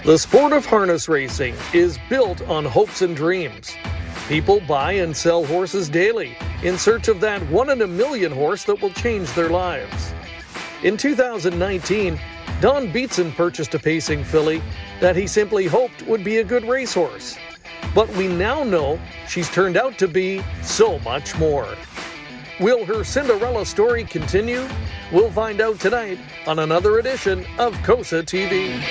The sport of harness racing is built on hopes and dreams. People buy and sell horses daily in search of that 1 in a million horse that will change their lives. In 2019, Don Beatson purchased a pacing filly that he simply hoped would be a good racehorse. But we now know she's turned out to be so much more. Will her Cinderella story continue? We'll find out tonight on another edition of COSA-TV.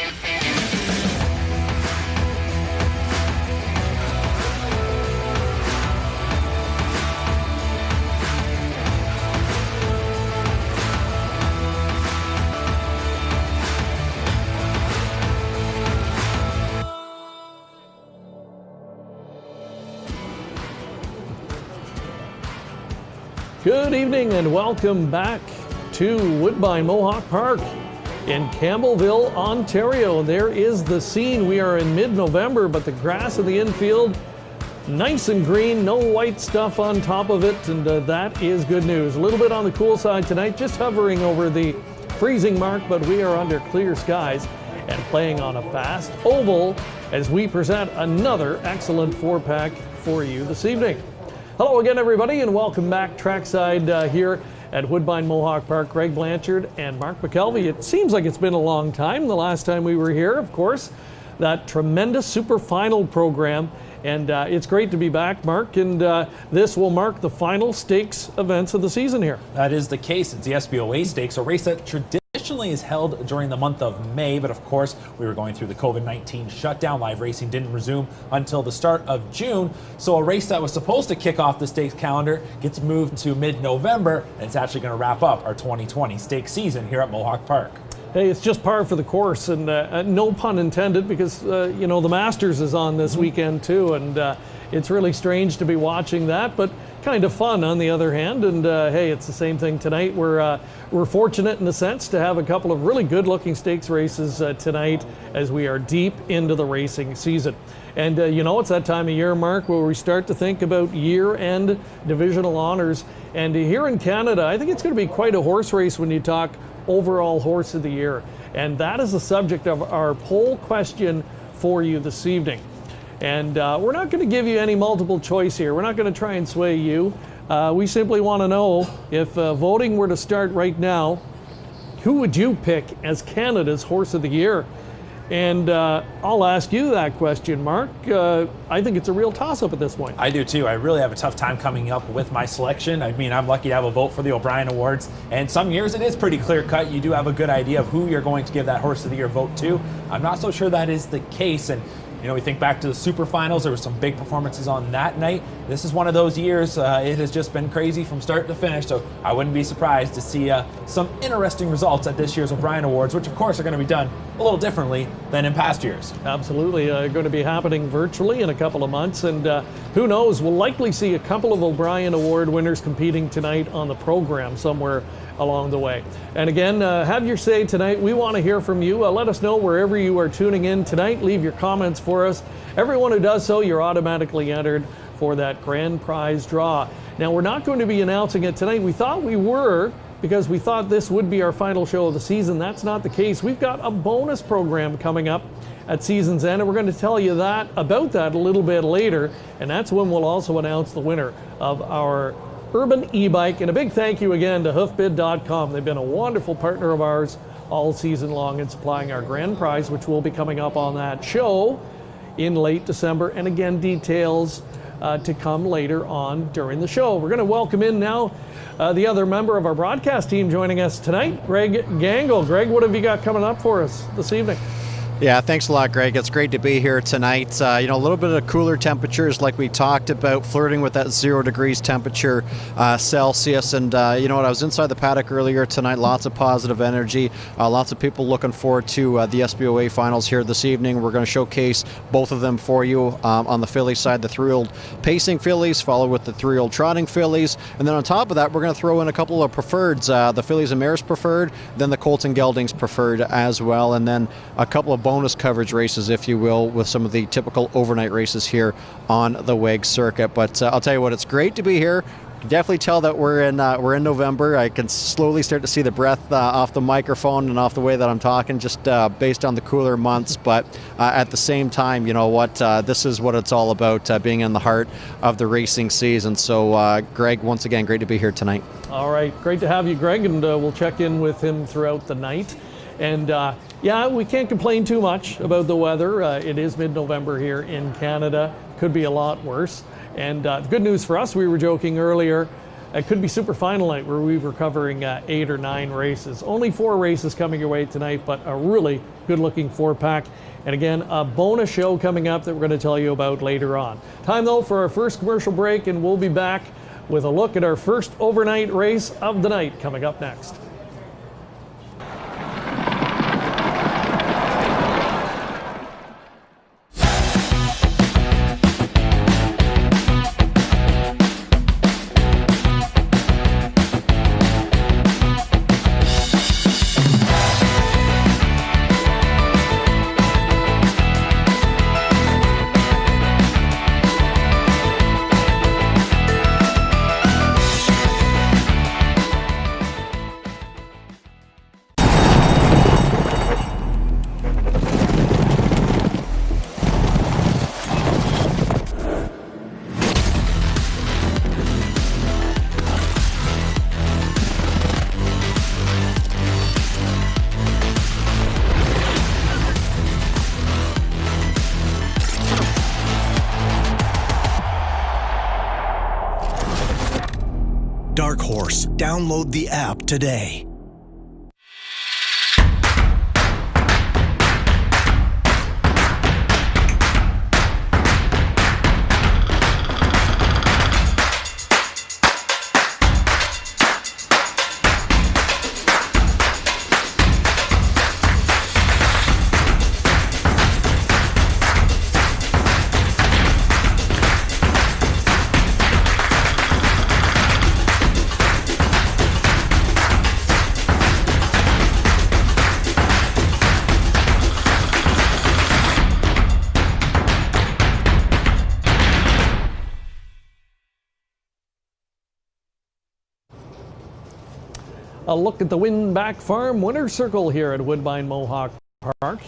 Good evening and welcome back to Woodbine Mohawk Park in Campbellville, Ontario. There is the scene. We are in mid-November, but the grass in the infield, nice and green, no white stuff on top of it, and that is good news. A little bit on the cool side tonight, just hovering over the freezing mark, but we are under clear skies and playing on a fast oval as we present another excellent four-pack for you this evening. Hello again, everybody, and welcome back trackside here at Woodbine Mohawk Park. Greg Blanchard and Mark McKelvey. It seems like it's been a long time. The last time we were here, of course, that tremendous Super Final program. And it's great to be back, Mark, and this will mark the final stakes events of the season here. That is the case. It's the SBOA Stakes, a race that traditionally is held during the month of May, but of course we were going through the COVID-19 shutdown. Live racing didn't resume until the start of June, so a race that was supposed to kick off the stakes calendar gets moved to mid-November, and it's actually going to wrap up our 2020 stakes season here at Mohawk Park. Hey, it's just par for the course, and no pun intended, because you know, the Masters is on this weekend too, and it's really strange to be watching that, but kind of fun on the other hand. And hey, it's the same thing tonight. We're fortunate in a sense to have a couple of really good-looking stakes races tonight as we are deep into the racing season. And you know, it's that time of year, Mark, where we start to think about year-end divisional honors. And here in Canada, I think it's going to be quite a horse race when you talk overall horse of the year. And that is the subject of our poll question for you this evening. And we're not going to give you any multiple choice here. We're not going to try and sway you. We simply want to know, if voting were to start right now, who would you pick as Canada's horse of the year? And I'll ask you that question, Mark. I think it's a real toss-up at this point. I do too. I really have a tough time coming up with my selection. I mean, I'm lucky to have a vote for the O'Brien Awards, and some years it is pretty clear-cut. You do have a good idea of who you're going to give that horse of the year vote to. I'm not so sure that is the case, and you know, we think back to the Super Finals. There were some big performances on that night. This is one of those years. It has just been crazy from start to finish, so I wouldn't be surprised to see some interesting results at this year's O'Brien Awards, which of course are going to be done a little differently than in past years. Absolutely. Going to be happening virtually in a couple of months, and who knows, we'll likely see a couple of O'Brien Award winners competing tonight on the program somewhere along the way. And again, have your say tonight. We want to hear from you. Let us know wherever you are tuning in tonight. Leave your comments for us. Everyone who does so, you're automatically entered for that grand prize draw. Now, we're not going to be announcing it tonight. We thought we were, because we thought this would be our final show of the season. That's not the case. We've got a bonus program coming up at season's end, and we're going to tell you about that a little bit later, and that's when we'll also announce the winner of our Urban e-bike. And a big thank you again to hoofbid.com. They've been a wonderful partner of ours all season long in supplying our grand prize, which will be coming up on that show in late December. And again, details to come later on during the show. We're going to welcome in now the other member of our broadcast team joining us tonight, Greg Gangle. Greg, what have you got coming up for us this evening? Yeah, thanks a lot, Greg. It's great to be here tonight. You know, a little bit of cooler temperatures like we talked about, flirting with that 0 degrees temperature Celsius. And you know what, I was inside the paddock earlier tonight, lots of positive energy, lots of people looking forward to the SBOA finals here this evening. We're going to showcase both of them for you. On the filly side, the 3-year-old pacing fillies, followed with the 3-year-old trotting fillies. And then on top of that, we're going to throw in a couple of preferreds, the fillies and mares preferred, then the colts and geldings preferred as well. And then a couple of bonus coverage races, if you will, with some of the typical overnight races here on the WEG circuit. But I'll tell you what, it's great to be here. can definitely tell that we're in November. I can slowly start to see the breath off the microphone and off the way that I'm talking, just based on the cooler months. But at the same time, you know what? This is what it's all about, being in the heart of the racing season. So, Greg, once again, great to be here tonight. All right, great to have you, Greg, and we'll check in with him throughout the night. And yeah, we can't complain too much about the weather. It is mid-November here in Canada. Could be a lot worse. And the good news for us, we were joking earlier, it could be super final night where we were covering 8 or 9 races. Only 4 races coming your way tonight, but a really good-looking 4-pack. And again, a bonus show coming up that we're going to tell you about later on. Time, though, for our first commercial break, and we'll be back with a look at our first overnight race of the night coming up next. Dark Horse. Download the app today. A look at the Windback Farm Winter Circle here at Woodbine Mohawk Park.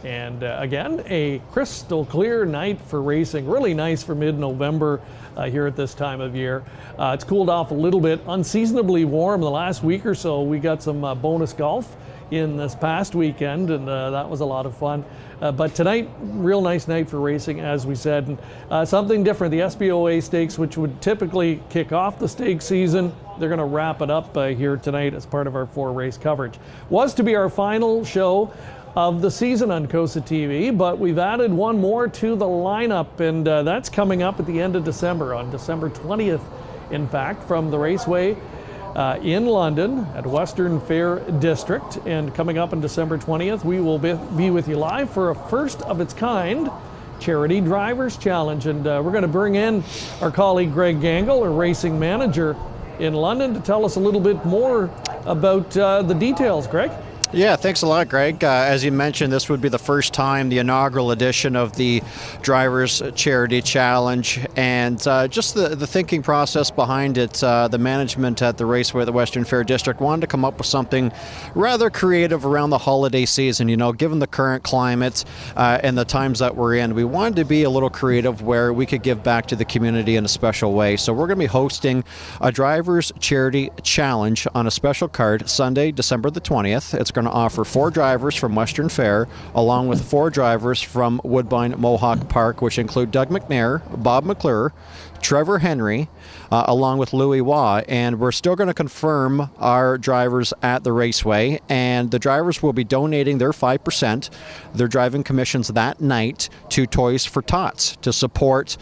And again, a crystal clear night for racing. Really nice for mid-November here at this time of year. It's cooled off a little bit, unseasonably warm the last week or so. We got some bonus golf in this past weekend, and that was a lot of fun. But tonight, real nice night for racing, as we said. And something different, the SBOA Stakes, which would typically kick off the stake season, they're going to wrap it up here tonight as part of our 4-race coverage. Was to be our final show of the season on COSA-TV, but we've added one more to the lineup, and that's coming up at the end of December, on December 20th, in fact, from the Raceway in London at Western Fair District. And coming up on December 20th, we will be with you live for a first of its kind Charity Drivers Challenge. And we're going to bring in our colleague Greg Gangle, our racing manager in London, to tell us a little bit more about the details. Greg? Yeah, thanks a lot, Greg. As you mentioned, this would be the first time, the inaugural edition of the Drivers Charity Challenge, and just the thinking process behind it. The management at the Raceway at the Western Fair District wanted to come up with something rather creative around the holiday season. You know, given the current climate and the times that we're in, we wanted to be a little creative where we could give back to the community in a special way. So we're going to be hosting a Drivers Charity Challenge on a special card Sunday, December the 20th. It's going to offer 4 drivers from Western Fair, along with 4 drivers from Woodbine Mohawk Park, which include Doug McNair, Bob McClure, Trevor Henry, along with Louis Waugh. And we're still going to confirm our drivers at the Raceway, and the drivers will be donating their 5%, their driving commissions that night, to Toys for Tots to support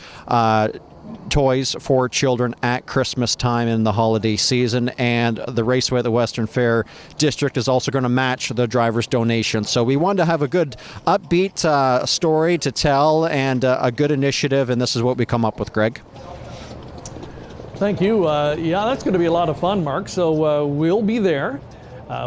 toys for children at Christmas time in the holiday season. And the Raceway at the Western Fair District is also going to match the driver's donation. So we wanted to have a good upbeat story to tell, and a good initiative, and this is what we come up with, Greg. Thank you. Yeah, that's going to be a lot of fun, Mark. So we'll be there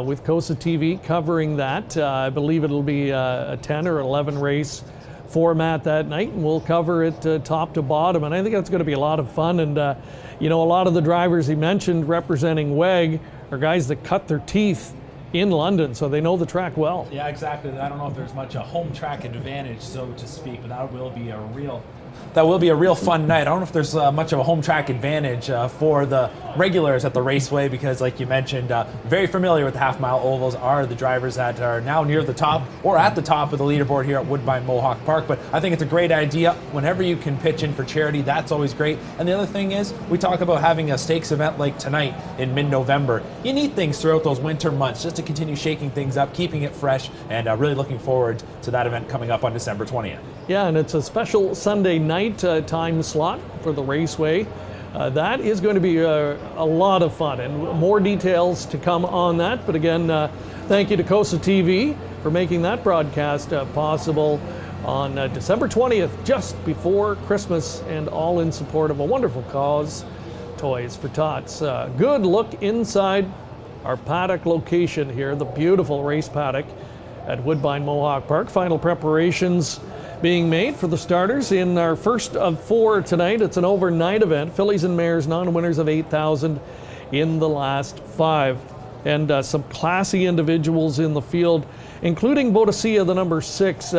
with COSA-TV covering that. I believe it'll be a 10 or 11 race format that night, and we'll cover it top to bottom. And I think that's going to be a lot of fun. And you know, a lot of the drivers he mentioned representing WEG are guys that cut their teeth in London, so they know the track well. Yeah, exactly. I don't know if there's much a home track advantage, so to speak, but that will be a real fun night. I don't know if there's much of a home track advantage for the regulars at the raceway, because like you mentioned, very familiar with the half-mile ovals are the drivers that are now near the top or at the top of the leaderboard here at Woodbine Mohawk Park. But I think it's a great idea. Whenever you can pitch in for charity, that's always great. And the other thing is, we talk about having a stakes event like tonight in mid-November. You need things throughout those winter months just to continue shaking things up, keeping it fresh, and really looking forward to that event coming up on December 20th. Yeah, and it's a special Sunday night time slot for the raceway. That is going to be a lot of fun, and more details to come on that. But again, thank you to COSA-TV for making that broadcast possible on December 20th, just before Christmas, and all in support of a wonderful cause, Toys for Tots. Good look inside our paddock location here, the beautiful race paddock at Woodbine Mohawk Park. Final preparations being made for the starters in our first of 4 tonight. It's an overnight event. Fillies and mares, non-winners of 8,000 in the last 5. And some classy individuals in the field, including Boadicea, the number 6.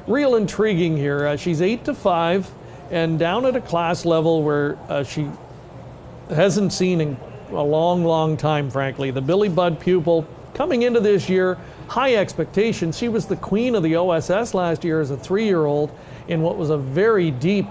Real intriguing here. She's 8-5 and down at a class level where she hasn't seen in a long time, frankly. The Billy Budd pupil coming into this year, high expectations. She was the queen of the OSS last year as a 3-year-old in what was a very deep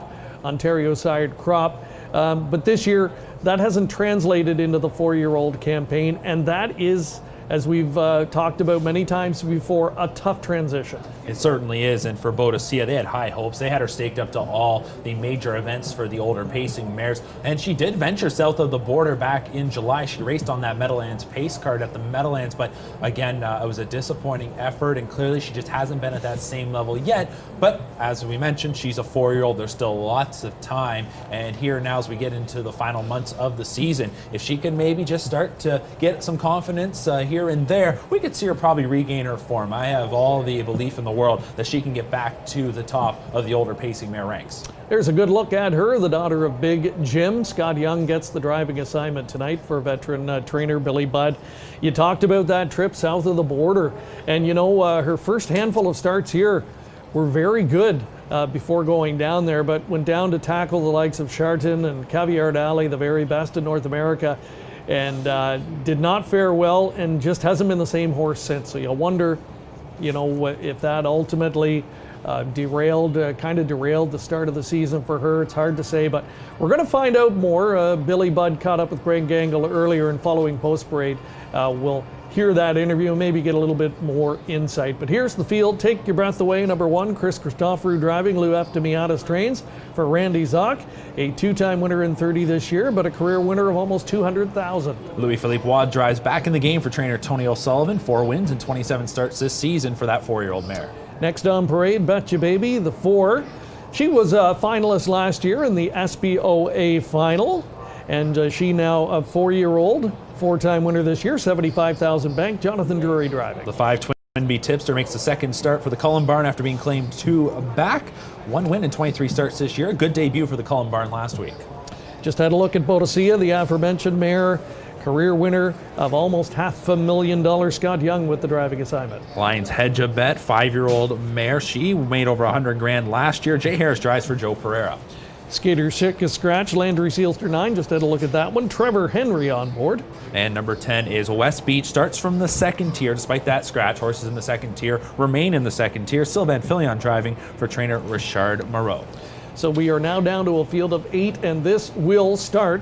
Ontario sired crop. But this year, that hasn't translated into the 4-year-old campaign, and that is, as we've talked about many times before, a tough transition. It certainly is, and for Boadicea, they had high hopes. They had her staked up to all the major events for the older pacing mares, and she did venture south of the border back in July. She raced on that Meadowlands pace card at the Meadowlands, but again, it was a disappointing effort, and clearly she just hasn't been at that same level yet. But as we mentioned, she's a 4-year-old. There's still lots of time, and here now as we get into the final months of the season, if she can maybe just start to get some confidence here and there, we could see her probably regain her form. I have all the belief in the world that she can get back to the top of the older pacing mare ranks. There's a good look at her, the daughter of Big Jim. Scott Young gets the driving assignment tonight for veteran trainer Billy Budd. You talked about that trip south of the border, and you know, her first handful of starts here were very good before going down there, but went down to tackle the likes of Charton and Caviar Alley, the very best in North America, and did not fare well, and just hasn't been the same horse since. So you wonder, you know, if that ultimately kind of derailed the start of the season for her. It's hard to say, but we're going to find out more. Billy Budd caught up with Greg Gangle earlier, and following post-parade, we'll hear that interview and maybe get a little bit more insight. But here's the field. Take your breath away. Number 1, Chris Christoforou driving. Lou F. Demiatis trains for Randy Zock, a 2-time winner in 30 this year, but a career winner of almost 200,000. Louis-Philippe Wade drives back in the game for trainer Tony O'Sullivan. 4 wins and 27 starts this season for that 4-year-old mare. Next on parade, Betcha Baby, the 4. She was a finalist last year in the SBOA final, and she now a 4-year-old. 4-time winner this year, 75,000 bank. Jonathan Drury driving. The 5 Twinbee tipster makes the second start for the Cullen Barn after being claimed 2 back. 1 win in 23 starts this year. A good debut for the Cullen Barn last week. Just had a look at Boadicea, the aforementioned mare, career winner of almost $500,000. Scott Young with the driving assignment. Lions Hedge a Bet, 5-year-old mare. She made over $100,000 last year. Jay Harris drives for Joe Pereira. Skater Sick is scratch. Landry Sealster 9, just had a look at that one. Trevor Henry on board. And number 10 is West Beach. Starts from the 2nd tier. Despite that scratch, horses in the 2nd tier remain in the 2nd tier. Sylvan Filion driving for trainer Richard Moreau. So we are now down to a field of 8, and this will start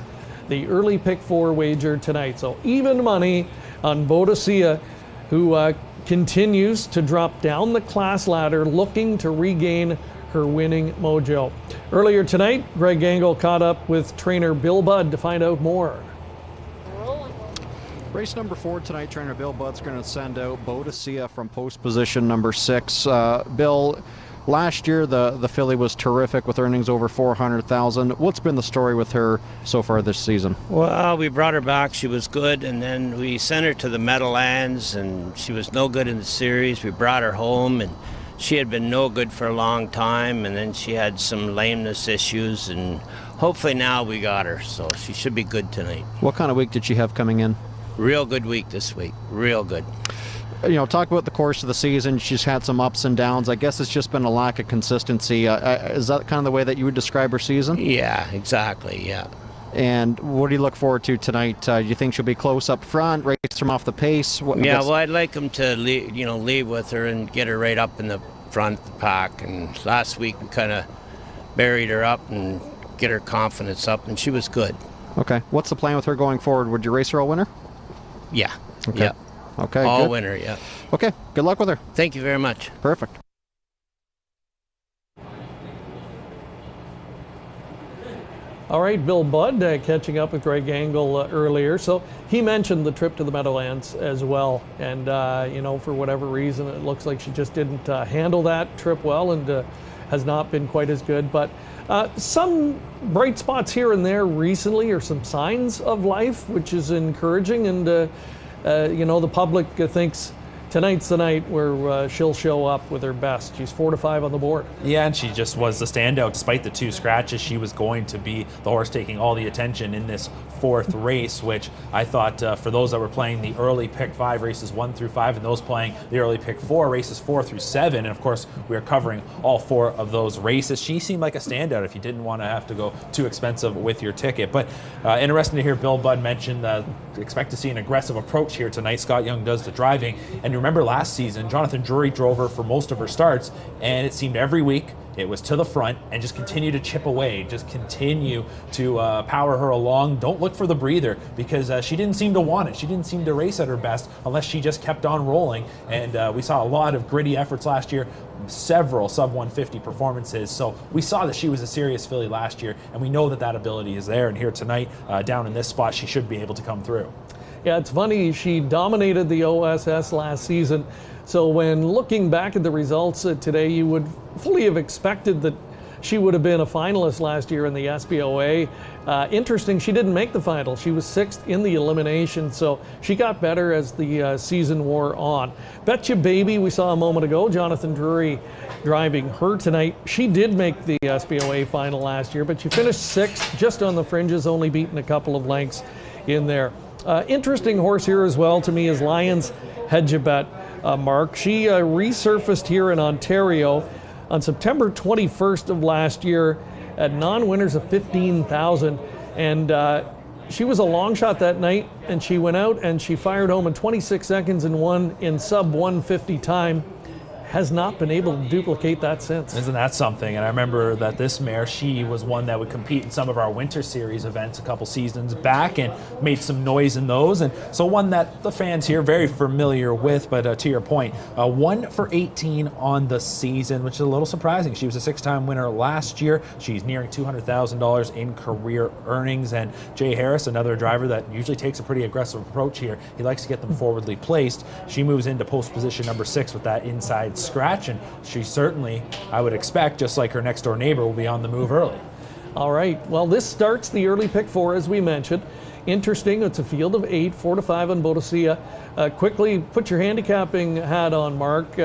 the early pick 4 wager tonight. So even money on Boadicea, who continues to drop down the class ladder, looking to regain her winning mojo. Earlier tonight, Greg Gangle caught up with trainer Bill Budd to find out more. Race number 4 tonight, trainer Bill Budd's going to send out Boadicea from post position number 6. Bill, last year the filly was terrific with earnings over $400,000. What's been the story with her so far this season? Well, we brought her back. She was good, and then we sent her to the Meadowlands, and she was no good in the series. We brought her home, and she had been no good for a long time, and then she had some lameness issues, and hopefully now we got her, so she should be good tonight. What kind of week did she have coming in? Real good week this week, real good. You know, talk about the course of the season. She's had some ups and downs. I guess it's just been a lack of consistency. Is that kind of the way that you would describe her season? Yeah, exactly, yeah. And what do you look forward to tonight? Do you think she'll be close up front, race from off the pace? Well, I'd like them to lead with her and get her right up in the front of the pack. And last week we kind of buried her up and get her confidence up, and she was good. Okay. What's the plan with her going forward? Would you race her all winter? Yeah. Okay. Yeah. Okay. All good. winter, yeah. Okay. Good luck with her. Thank you very much. Perfect. All right, Bill Budd catching up with Greg Angle earlier. So he mentioned the trip to the Meadowlands as well. And, you know, for whatever reason, it looks like she just didn't handle that trip well and has not been quite as good. But some bright spots here and there recently, or some signs of life, which is encouraging. And, you know, the public thinks tonight's the night where she'll show up with her best. She's 4 to 5 on the board. Yeah, and she just was the standout. Despite the 2 scratches, she was going to be the horse taking all the attention in this 4th race, which I thought for those that were playing the early pick 5 races 1 through 5 and those playing the early pick 4 races 4 through 7, and of course we are covering all 4 of those races, she seemed like a standout if you didn't want to have to go too expensive with your ticket. But interesting to hear Bill Budd mention expect to see an aggressive approach here tonight. Scott Young does the driving, and remember last season Jonathan Drury drove her for most of her starts, and it seemed every week it was to the front and just continue to chip away, just continue to power her along. Don't look for the breather, because she didn't seem to want it. She didn't seem to race at her best unless she just kept on rolling. And we saw a lot of gritty efforts last year, several sub 150 performances. So we saw that she was a serious filly last year, and we know that that ability is there. And here tonight, down in this spot, she should be able to come through. Yeah, it's funny. She dominated the OSS last season. So when looking back at the results today, you would fully have expected that she would have been a finalist last year in the SBOA. Interesting, she didn't make the final. She was 6th in the elimination, so she got better as the season wore on. Betcha Baby, we saw a moment ago, Jonathan Drury driving her tonight. She did make the SBOA final last year, but she finished 6th, just on the fringes, only beaten a couple of lengths in there. Interesting horse here as well to me is Lions Hedgebet, Mark. She resurfaced here in Ontario on September 21st of last year at non-winners of 15,000, and she was a long shot that night, and she went out and she fired home in 26 seconds and won in sub 150 time. Has not been able to duplicate that since. Isn't that something? And I remember that this mare, she was one that would compete in some of our Winter Series events a couple seasons back and made some noise in those. And so one that the fans here very familiar with, but to your point, 1 for 18 on the season, which is a little surprising. She was a 6-time winner last year. She's nearing $200,000 in career earnings. And Jay Harris, another driver that usually takes a pretty aggressive approach here. He likes to get them forwardly placed. She moves into post position number 6 with that inside scratch, and she certainly, I would expect, just like her next door neighbor, will be on the move early. All right, well, this starts the early pick 4, as we mentioned. Interesting, it's a field of 8, 4 to 5 on Boadicea. Quickly put your handicapping hat on, Mark.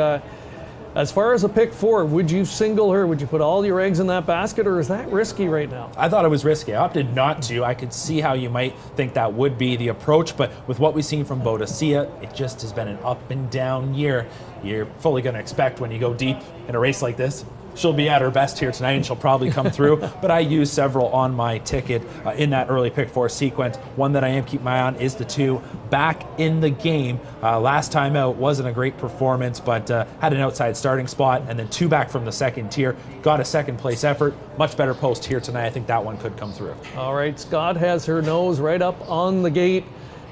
As far as a pick 4, would you single her? Would you put all your eggs in that basket, or is that risky right now? I thought it was risky. I opted not to. I could see how you might think that would be the approach, but with what we've seen from Boadicea, it just has been an up and down year. You're fully going to expect when you go deep in a race like this, she'll be at her best here tonight, and she'll probably come through. But I used several on my ticket in that early pick 4 sequence. One that I am keeping my eye on is the 2, Back in the Game. Last time out wasn't a great performance, but had an outside starting spot, and then 2 back from the second tier. Got a second place effort. Much better post here tonight. I think that one could come through. All right, Scott has her nose right up on the gate,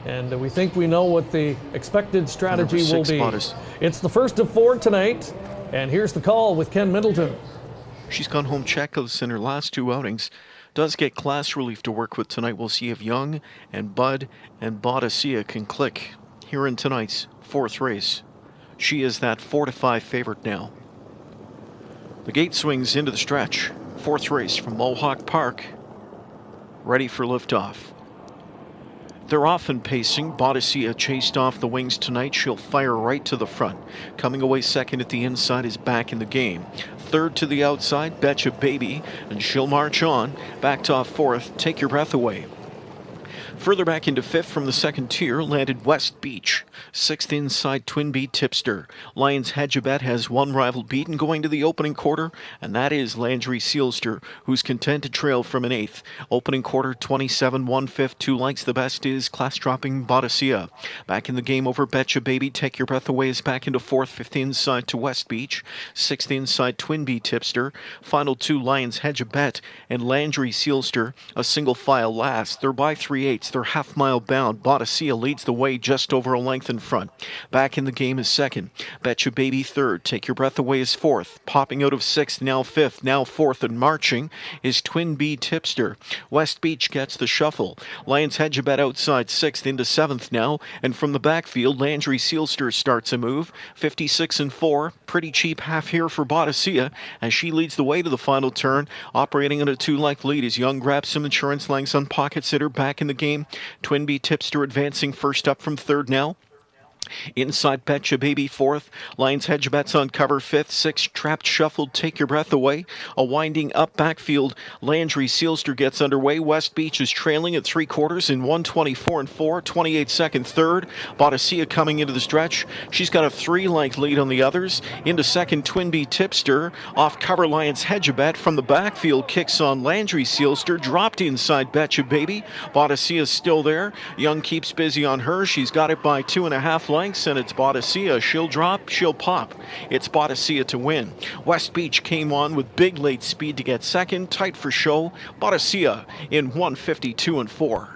and we think we know what the expected strategy will be. It's the first of 4 tonight. And here's the call with Ken Middleton. She's gone home checkless in her last 2 outings. Does get class relief to work with tonight. We'll see if Young and Bud and Boadicea can click here in tonight's 4th race. She is that 4 to 5 favorite now. The gate swings into the stretch. 4th race from Mohawk Park. Ready for liftoff. They're often pacing. Boadicea chased off the wings tonight. She'll fire right to the front. Coming away second at the inside is Back in the Game. Third to the outside, Betcha Baby, and she'll march on. Backed off fourth, Take Your Breath Away. Further back into fifth from the second tier landed West Beach. Sixth inside, Twin Bee Tipster. Lions Hedgebet has one rival beaten going to the opening quarter, and that is Landry Sealster, who's content to trail from an eighth. Opening quarter, 27 1/5, 2 lengths. The best is class-dropping Boadicea. Back in the game over Betcha Baby, Take Your Breath Away is back into fourth. Fifth inside to West Beach. Sixth inside, Twin Bee Tipster. Final two, Lions Hedgebet and Landry Sealster, a single file last. They're by 3/8. They're half-mile bound. Boadicea leads the way just over a length in front. Back in the game is second. Betcha Baby third. Take Your Breath Away is fourth. Popping out of sixth, now fifth, now fourth, and marching is Twin Bee Tipster. West Beach gets the shuffle. Lions Hedgebet outside sixth into seventh now, and from the backfield, Landry Sealster starts a move. 56-4. Pretty cheap half here for Boadicea as she leads the way to the final turn, operating on a 2-length lead as Young grabs some insurance lengths on Pocket Sitter. Back in the game, Twin Bee Tipster advancing first up from third now. Inside Betcha Baby fourth. Lions Hedgebet's on cover fifth. Sixth Trapped Shuffled, Take Your Breath Away. A winding up backfield, Landry Sealster gets underway. West Beach is trailing at 3/4 in 1:24-4, 28-second third. Boadicea coming into the stretch. She's got a 3-length lead on the others. Into second, Twin Bee Tipster. Off cover, Lions Hedgebet. From the backfield, kicks on Landry Sealster. Dropped inside Betcha Baby. Boadicea's still there. Young keeps busy on her. She's got it by 2.5 lengths, and it's Boadicea. She'll drop, she'll pop. It's Boadicea to win. West Beach came on with big late speed to get second. Tight for show. Boadicea in 1:52-4.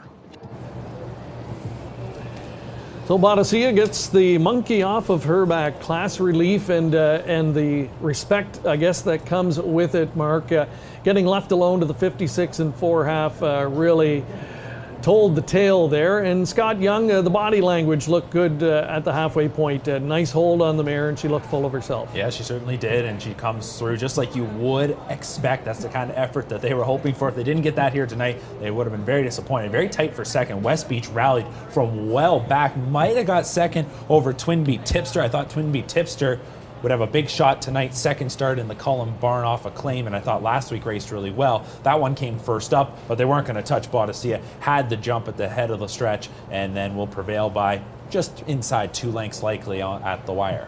So Boadicea gets the monkey off of her back. Class relief and the respect, I guess, that comes with it, Mark. Getting left alone to the 56-4 half really told the tale there. And Scott Young, the body language looked good at the halfway point. Nice hold on the mare, and she looked full of herself. Yeah, she certainly did, and she comes through just like you would expect. That's the kind of effort that they were hoping for. If they didn't get that here tonight, they would have been very disappointed. Very tight for second. West Beach rallied from well back. Might have got second over Twin Bee Tipster. I thought Twin Bee Tipster would have a big shot tonight. Second start in the Cullen Barn off a claim, and I thought last week raced really well. That one came first up, but they weren't going to touch Boadicea. Had the jump at the head of the stretch, and then will prevail by just inside 2 lengths likely at the wire.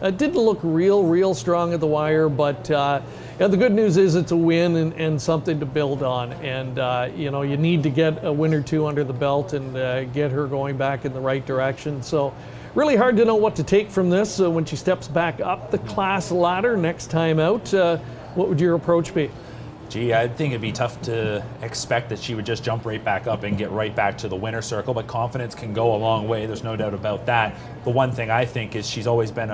It didn't look real strong at the wire, but yeah, the good news is it's a win and something to build on. And you know, you need to get a win or two under the belt and get her going back in the right direction. So really hard to know what to take from this when she steps back up the class ladder next time out. What would your approach be? Gee, I think it'd be tough to expect that she would just jump right back up and get right back to the winner's circle, but confidence can go a long way. There's no doubt about that. The one thing I think is she's always been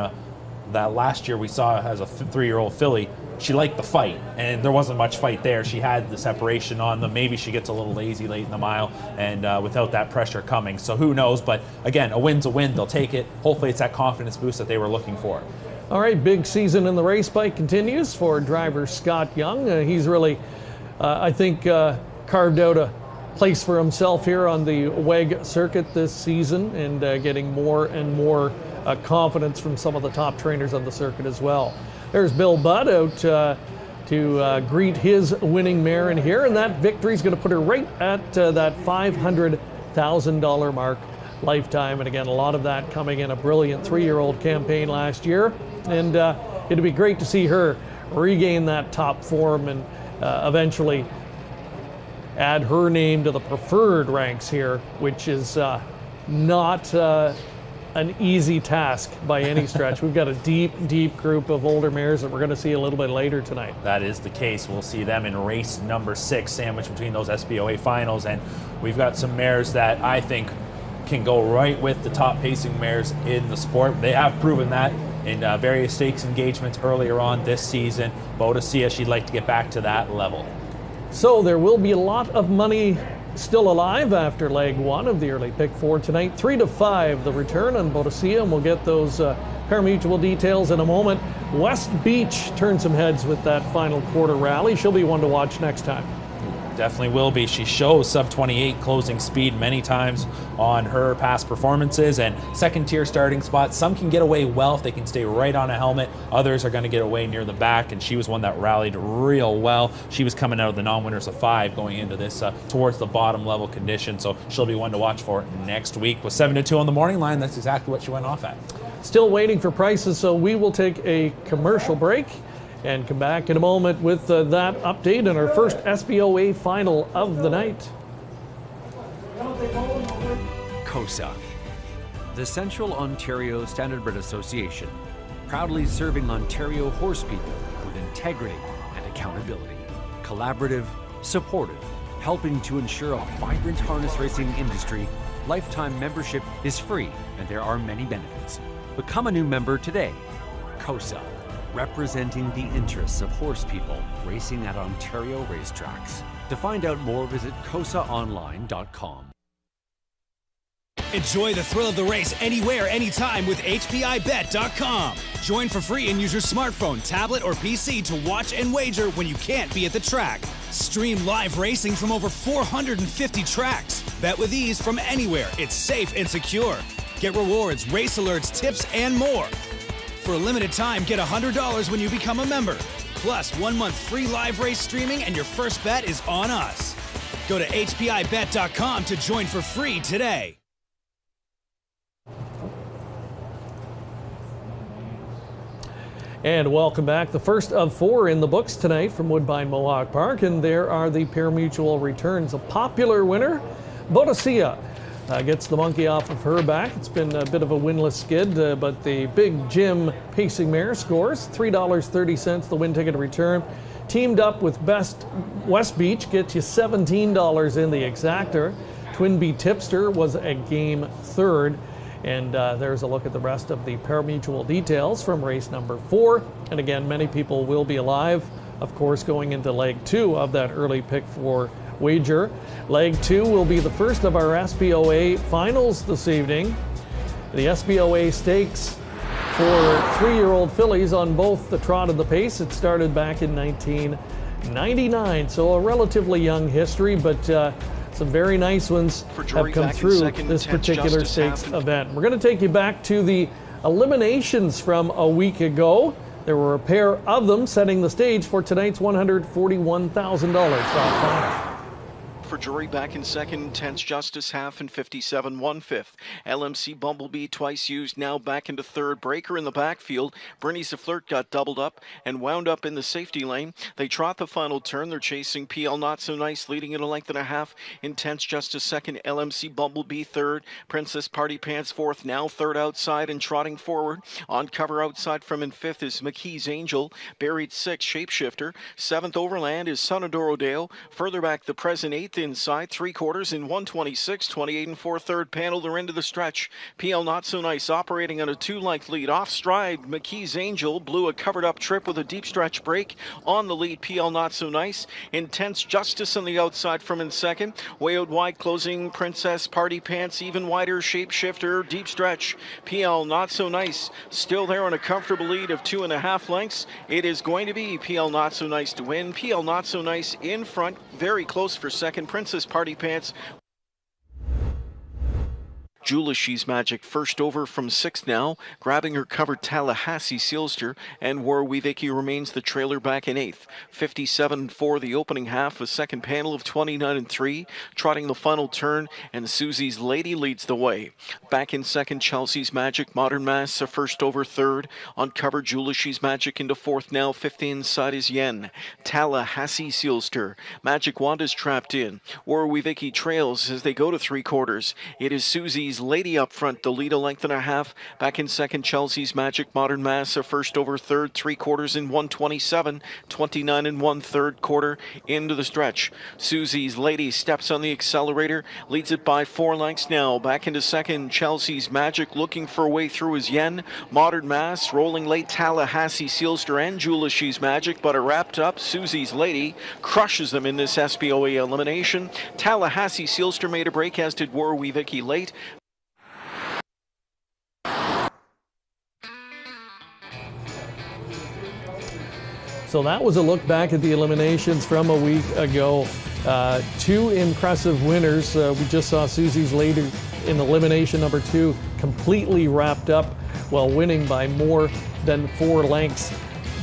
that last year we saw as a 3-year-old filly, she liked the fight, and there wasn't much fight there. She had the separation on them. Maybe she gets a little lazy late in the mile, and without that pressure coming. So who knows? But again, a win's a win. They'll take it. Hopefully it's that confidence boost that they were looking for. All right, big season in the race bike continues for driver Scott Young. He's really, I think, carved out a place for himself here on the WEG circuit this season, and getting more and more confidence from some of the top trainers on the circuit as well. There's Bill Budd out to greet his winning mare in here, and that victory is going to put her right at that $500,000 mark lifetime. And again, a lot of that coming in a brilliant 3-year-old campaign last year. And it'd be great to see her regain that top form and eventually add her name to the preferred ranks here, which is not an easy task by any stretch. We've got a deep group of older mares that we're going to see a little bit later tonight. That is the case. We'll see them in race number 6, sandwiched between those SBOA finals, and we've got some mares that I think can go right with the top pacing mares in the sport. They have proven that in various stakes engagements earlier on this season. Boadicea, she'd like to get back to that level. So there will be a lot of money still alive after leg 1 of the early pick 4 tonight. 3 to 5, the return on Boadicea, and we'll get those pari-mutuel details in a moment. West Beach turned some heads with that final quarter rally. She'll be one to watch next time. Definitely will be. She shows sub 28 closing speed many times on her past performances, and second tier starting spots. Some can get away well if they can stay right on a helmet. Others are going to get away near the back, and she was one that rallied real well. She was coming out of the non-winners of 5 going into this towards the bottom level condition, so she'll be one to watch for next week. With 7-2 on the morning line, that's exactly what she went off at. Still waiting for prices, so we will take a commercial break and come back in a moment with that update and our first SBOA final of the night. COSA, the Central Ontario Standardbred Association, proudly serving Ontario horse people with integrity and accountability. Collaborative, supportive, helping to ensure a vibrant harness racing industry. Lifetime membership is free and there are many benefits. Become a new member today. COSA, representing the interests of horse people racing at Ontario racetracks. To find out more, visit COSAonline.com. Enjoy the thrill of the race anywhere, anytime with HPIBet.com. Join for free and use your smartphone, tablet, or PC to watch and wager when you can't be at the track. Stream live racing from over 450 tracks. Bet with ease from anywhere. It's safe and secure. Get rewards, race alerts, tips, and more. For a limited time, get $100 when you become a member. Plus, 1 month free live race streaming and your first bet is on us. Go to HPIBet.com to join for free today. And welcome back. The first of 4 in the books tonight from Woodbine Mohawk Park, and there are the pari-mutuel returns. A popular winner, Boadicea, gets the monkey off of her back. It's been a bit of a winless skid, but the Big Jim pacing mare scores $3.30 the win ticket to return. Teamed up with Best West Beach gets you $17 in the exactor. Twin B Tipster was a game third. And there's a look at the rest of the pari-mutuel details from race number 4. And again, many people will be alive, of course, going into leg 2 of that early pick 4 wager. Leg 2 will be the first of our SBOA finals this evening. The SBOA stakes for 3-year-old fillies on both the trot and the pace. It started back in 1999, so a relatively young history, but some very nice ones have come through this particular stakes event. We're going to take you back to the eliminations from a week ago. There were a pair of them setting the stage for tonight's $141,000 final. For Drury back in second, Tense Justice half and 57 1/5. LMC Bumblebee twice used, now back into third. Breaker in the backfield. Bernie's the Flirt got doubled up and wound up in the safety lane. They trot the final turn. They're chasing PL Not So Nice, leading it a length and a half. Intense Justice second, LMC Bumblebee third. Princess Party Pants fourth, now third outside and trotting forward. On cover outside from in fifth is McKee's Angel. Buried sixth, Shapeshifter. Seventh Overland is Sonadoro Dale. Further back, the present eighth inside, 3/4 in 126, 28 and 4/3 panel. They're into the stretch. PL Not So Nice operating on a 2-length lead. Off stride, McKee's Angel blew a covered up trip with a deep stretch break. On the lead, PL Not So Nice. Intense Justice on the outside from in second. Way out wide, closing Princess Party Pants. Even wider, Shapeshifter, deep stretch. PL Not So Nice still there on a comfortable lead of 2.5 lengths. It is going to be PL Not So Nice to win. PL Not So Nice in front, very close for second. Princess Party Pants. Juleshi's Magic first over from sixth now, grabbing her covered Tallahassee Sealster, and Warwiecki remains the trailer back in eighth. 57 for the opening half, a second panel of 29 and 3, trotting the final turn, and Susie's Lady leads the way. Back in second, Chelsea's Magic, Modern Mass a first over third, on cover Juleshi's Magic into fourth now, fifth inside is Yen. Tallahassee Sealster, Magic Wanda's trapped in. Warwiecki trails as they go to 3/4. It is Susie's Lady up front, the lead a length and a half. Back in second, Chelsea's Magic, Modern Mass a first over third, 3/4 in 127, 29 and 1/3 quarter into the stretch. Susie's Lady steps on the accelerator, leads it by 4 lengths now. Back into second, Chelsea's Magic looking for a way through his Yen. Modern Mass rolling late, Tallahassee Sealster and Juleshi's Magic, but are wrapped up. Susie's Lady crushes them in this SBOA elimination. Tallahassee Sealster made a break, as did Warwiecki late. So that was a look back at the eliminations from a week ago. Two impressive winners. We just saw Susie's Lady in elimination number 2 completely wrapped up while winning by more than 4 lengths.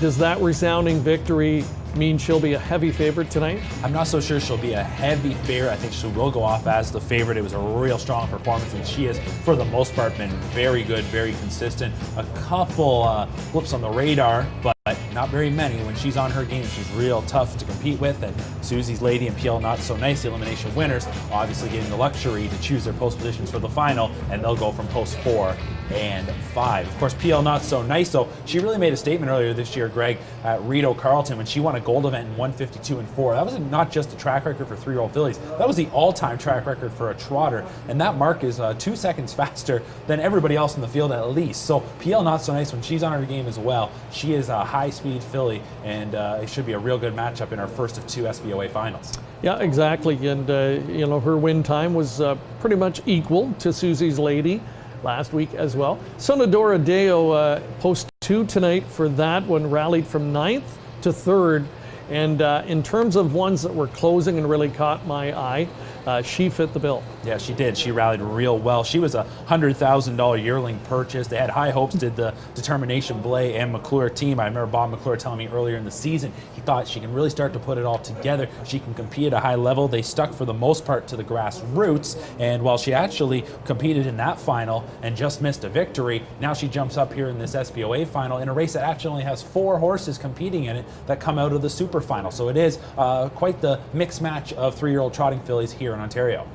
Does that resounding victory mean she'll be a heavy favorite tonight? I'm not so sure she'll be a heavy favorite. I think she will go off as the favorite. It was a real strong performance, and she has, for the most part, been very good, very consistent. A couple blips on the radar, but not very many. When she's on her game, she's real tough to compete with. And Susie's Lady and PL Not So Nice, the elimination winners, obviously getting the luxury to choose their post positions for the final, and they'll go from post 4 and 5. Of course, PL Not So Nice, though, she really made a statement earlier this year, Greg, at Rideau Carleton when she won a gold event in 152 and 4. That was not just a track record for 3-year-old fillies. That was the all-time track record for a trotter, and that mark is 2 seconds faster than everybody else in the field at least. So PL Not So Nice, when she's on her game as well, she is a high-speed filly, and it should be a real good matchup in our first of 2 SBOA finals. Yeah, exactly. And, you know, her win time was pretty much equal to Susie's Lady last week as well. Sonadora Deo post 2 tonight for that one, rallied from 9th to 3rd. And in terms of ones that were closing and really caught my eye, she fit the bill. Yeah, she did. She rallied real well. She was a $100,000 yearling purchase. They had high hopes, did the Determination Blay and McClure team. I remember Bob McClure telling me earlier in the season, he thought she can really start to put it all together. She can compete at a high level. They stuck for the most part to the grassroots. And while she actually competed in that final and just missed a victory, now she jumps up here in this SBOA final in a race that actually only has 4 horses competing in it that come out of the super final. So it is quite the mixed match of 3-year-old trotting fillies here in Ontario.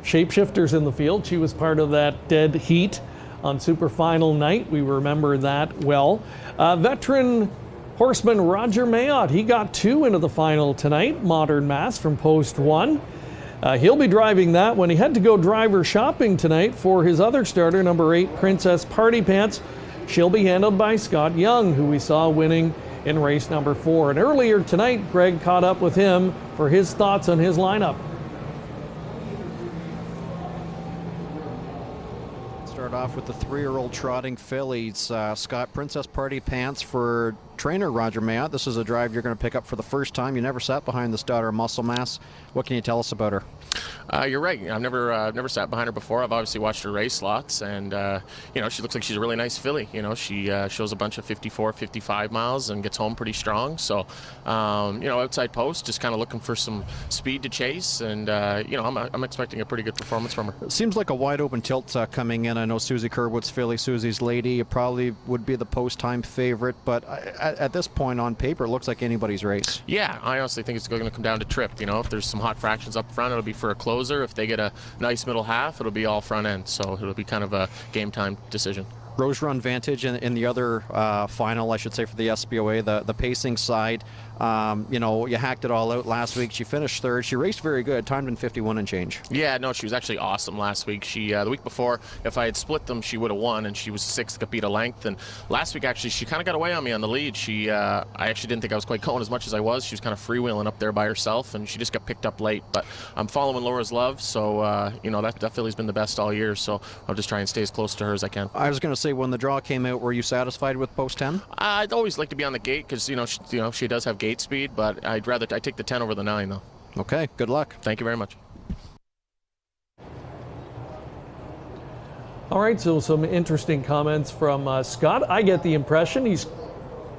Shapeshifters in the field. She was part of that dead heat on super final night. We remember that well. Veteran horseman Roger Mayotte, he got 2 into the final tonight. Modern Mass from post 1. He'll be driving that one. He had to go driver shopping tonight for his other starter, number 8, Princess Party Pants. She'll be handled by Scott Young, who we saw winning in race number 4. And earlier tonight, Greg caught up with him for his thoughts on his lineup. Start off with the 3-year-old trotting fillies. Scott, Princess Party Pants for trainer Roger Mayotte. This is a drive you're going to pick up for the first time. You never sat behind this daughter of Muscle Mass. What can you tell us about her? You're right. I've never sat behind her before. I've obviously watched her race lots, and you know, she looks like she's a really nice filly. You know, she shows a bunch of 54, 55 miles and gets home pretty strong. So, you know, outside post, just kind of looking for some speed to chase, and you know, I'm expecting a pretty good performance from her. It seems like a wide open tilt coming in. I know Susie Kerwood's filly, Susie's Lady, it probably would be the post time favorite, but at this point on paper, it looks like anybody's race. Yeah, I honestly think it's going to come down to trip. You know, if there's some hot fractions up front, it'll be for a closer. If they get a nice middle half, it'll be all front end. So it'll be kind of a game time decision. Rose Run Vantage in the other final, I should say, for the SBOA, the pacing side. You know, you hacked it all out last week. She finished 3rd. She raced very good, timed in 51 and change. Yeah, no, she was actually awesome last week. She the week before, if I had split them, she would have won, and she was 6th, compete a length. And last week, actually, she kind of got away on me on the lead. She, I actually didn't think I was quite going as much as I was. She was kind of freewheeling up there by herself, and she just got picked up late. But I'm following Laura's Love, so you know, that filly's been the best all year. So I'll just try and stay as close to her as I can. I was going to say, when the draw came out, were you satisfied with post 10? I'd always like to be on the gate because you know she does have gate speed, but I take the 10 over the 9 though. Okay, good luck. Thank you very much. All right, so some interesting comments from Scott. I get the impression he's,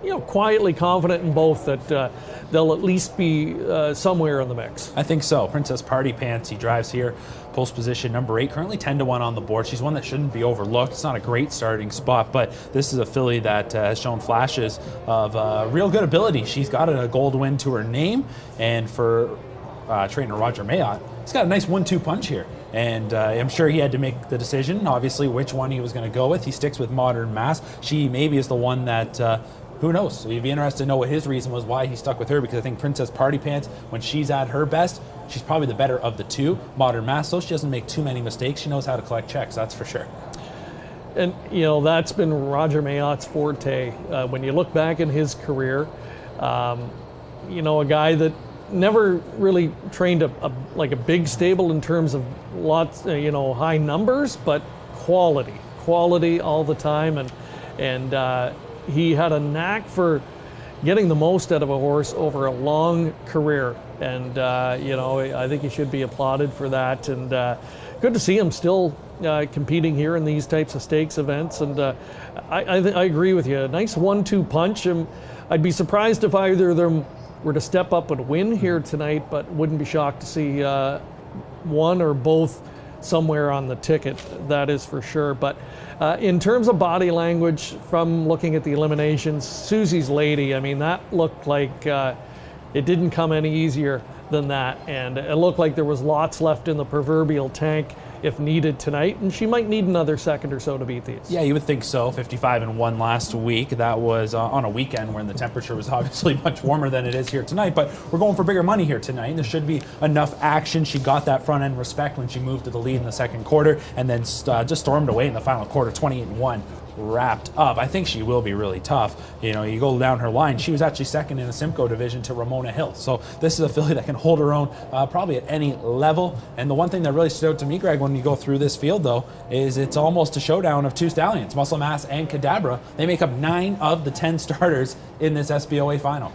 you know, quietly confident in both, that they'll at least be somewhere in the mix. I think so. Princess Party Pants, he drives here, post position number 8, currently 10-1 on the board. She's one that shouldn't be overlooked. It's not a great starting spot, but this is a filly that has shown flashes of real good ability. She's got a gold win to her name, and for trainer Roger Mayotte, he's got a nice 1-2 punch here. And I'm sure he had to make the decision, obviously, which one he was going to go with. He sticks with Modern Mass. She maybe is the one that who knows? So you'd be interested to know what his reason was why he stuck with her, because I think Princess Party Pants, when she's at her best, she's probably the better of the 2. Modern Mass, so she doesn't make too many mistakes. She knows how to collect checks, that's for sure. And, you know, that's been Roger Mayotte's forte. When you look back in his career, you know, a guy that never really trained like a big stable in terms of lots, you know, high numbers, but quality all the time. And he had a knack for getting the most out of a horse over a long career. And, you know, I think he should be applauded for that. And good to see him still competing here in these types of stakes events. And I agree with you. A nice 1-2 punch. And I'd be surprised if either of them were to step up and win here tonight, but wouldn't be shocked to see one or both somewhere on the ticket, that is for sure. But in terms of body language, from looking at the eliminations, Susie's lady, I mean, that looked like it didn't come any easier than that. And it looked like there was lots left in the proverbial tank if needed tonight, and she might need another second or so to beat these. Yeah, you would think so. 55-1 last week. That was on a weekend when the temperature was obviously much warmer than it is here tonight, but we're going for bigger money here tonight. There should be enough action. She got that front end respect when she moved to the lead in the second quarter, and then just stormed away in the final quarter, 28-1. Wrapped up. I think she will be really tough. You know, you go down her line, she was actually second in the Simcoe division to Ramona Hill. So this is a filly that can hold her own probably at any level. And the one thing that really stood out to me, Greg, when you go through this field, though, is it's almost a showdown of two stallions, Muscle Mass and Cadabra. They make up 9 of the 10 starters in this SBOA final.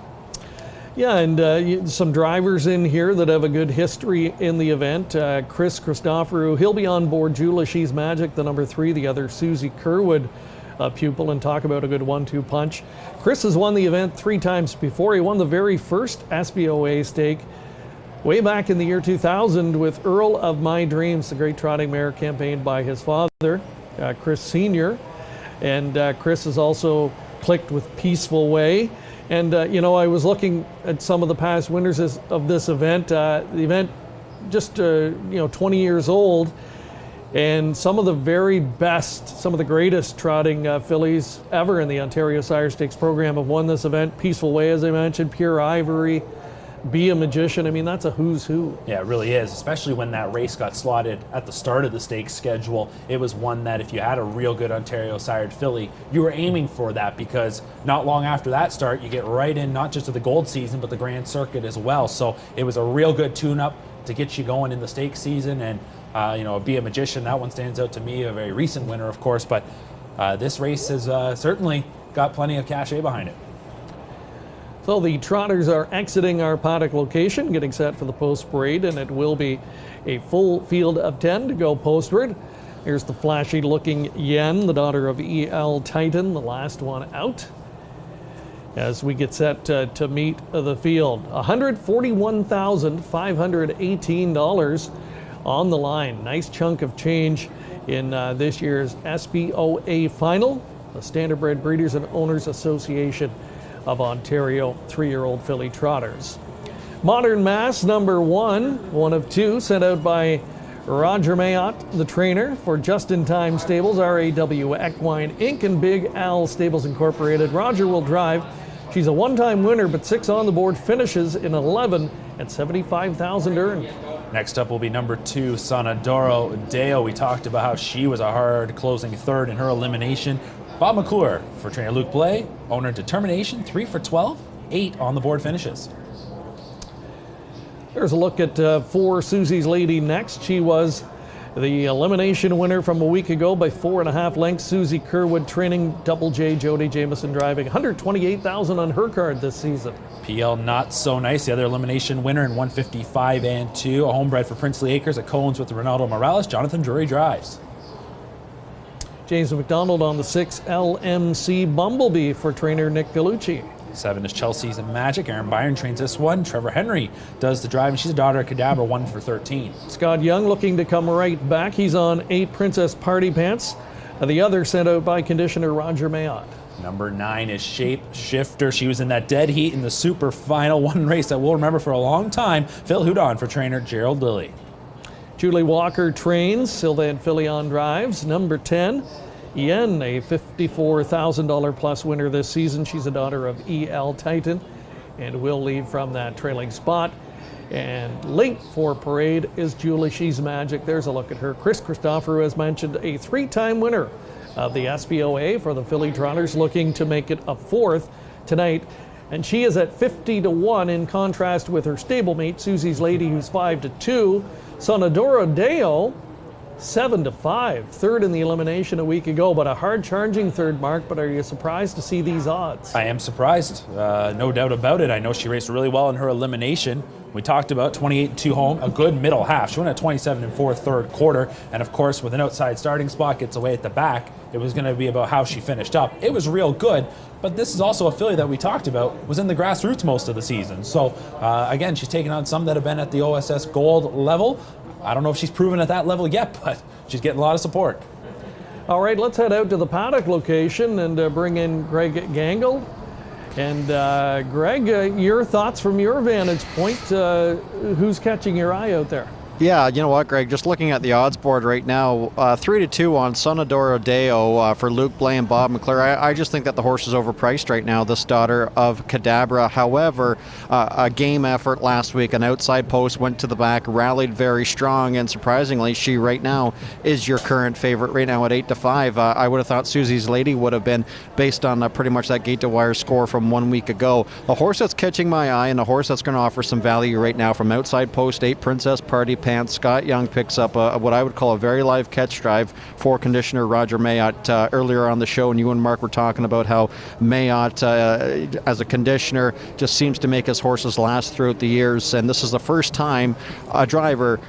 Yeah, and some drivers in here that have a good history in the event. Chris Christoforou, he'll be on board. Julia She's Magic, the number 3, the other Susie Kerwood pupil, and talk about a good 1-2 punch. Chris has won the event 3 times before. He won the very first SBOA stake way back in the year 2000 with Earl of My Dreams, the great trotting mare campaigned by his father, Chris Sr. And Chris has also clicked with Peaceful Way. And, you know, I was looking at some of the past winners of this event. The event just, 20 years old. And some of the very best, some of the greatest trotting fillies ever in the Ontario Sire Stakes program have won this event. Peaceful Way, as I mentioned, Pure Ivory, Be a Magician. I mean, that's a who's who. Yeah, it really is, especially when that race got slotted at the start of the stakes schedule. It was one that if you had a real good Ontario sired filly, you were aiming for that, because not long after that start, you get right in not just to the gold season, but the Grand Circuit as well. So it was a real good tune-up to get you going in the stakes season. And Be a Magician, that one stands out to me, a very recent winner, of course, but this race has certainly got plenty of cachet behind it. So the trotters are exiting our paddock location, getting set for the post parade, and it will be a full field of 10 to go postward. Here's the flashy looking Yen, the daughter of E.L. Titan, the last one out, as we get set to meet the field. $141,518 on the line. Nice chunk of change in this year's SBOA final, the Standardbred Breeders and Owners Association of Ontario 3-year-old filly trotters. Modern Mass number 1, one of 2, sent out by Roger Mayotte, the trainer for Just in Time Stables, RAW Equine Inc. and Big Al Stables Incorporated. Roger will drive. She's a one-time winner, but 6 on the board, finishes in 11 at $75,000 earned. Next up will be number 2, Sonadoro Deo. We talked about how she was a hard closing third in her elimination. Bob McClure for trainer Luke Blay. Owner Determination, 3 for 12, 8 on the board finishes. There's a look at 4 Susie's Lady next. She was the elimination winner from a week ago by 4.5 lengths. Susie Kerwood training, Double J, Jody Jameson driving. $128,000 on her card this season. PL Not So Nice, the other elimination winner in 155 and 2. A homebred for Princely Acres at Cones with Ronaldo Morales. Jonathan Drury drives. James McDonald on the 6, LMC Bumblebee for trainer Nick Gallucci. 7 is Chelsea's Magic. Aaron Byron trains this one. Trevor Henry does the driving. She's a daughter of Cadabra, 1 for 13. Scott Young looking to come right back. He's on 8 Princess Party Pants. The other sent out by conditioner Roger Mayotte. Number 9 is Shape Shifter. She was in that dead heat in the super final, one race that we'll remember for a long time. Phil Houdon for trainer Gerald Lilly. Julie Walker trains. Sylvain Filion drives. Number 10, Yen, a $54,000 plus winner this season. She's a daughter of E.L. Titan and will leave from that trailing spot. And late for parade is Julie She's Magic. There's a look at her. Chris Christoforou, as mentioned, a 3-time winner of the SBOA for the filly trotters, looking to make it a 4th tonight. And she is at 50-1 in contrast with her stablemate, Susie's Lady, who's 5-2. Sonadoro Deo, 7-5, 3rd in the elimination a week ago, but a hard-charging third, Mark. But are you surprised to see these odds? I am surprised, no doubt about it. I know she raced really well in her elimination. We talked about 28-2 home, a good middle half. She went at 27-4 third quarter, and of course, with an outside starting spot, gets away at the back. It was going to be about how she finished up. It was real good, but this is also a filly that we talked about was in the grassroots most of the season. So again, she's taken on some that have been at the OSS Gold level. I don't know if she's proven at that level yet, but she's getting a lot of support. All right, let's head out to the paddock location and bring in Greg Gangle. And Greg, your thoughts from your vantage point. Who's catching your eye out there? Yeah, you know what, Greg? Just looking at the odds board right now, 3-2 on Sonadora Deo for Luke Blay and Bob McClure. I just think that the horse is overpriced right now, this daughter of Cadabra. However, a game effort last week, an outside post, went to the back, rallied very strong, and surprisingly, she right now is your current favorite right now at 8-5. I would have thought Susie's Lady would have been based on pretty much that gate to wire score from 1 week ago. A horse that's catching my eye and a horse that's going to offer some value right now from outside post 8, Princess Party Pants. Scott Young picks up what I would call a very live catch drive for conditioner Roger Mayotte. Earlier on the show, and you and Mark were talking about how Mayotte, as a conditioner, just seems to make his horses last throughout the years. And this is the first time a driver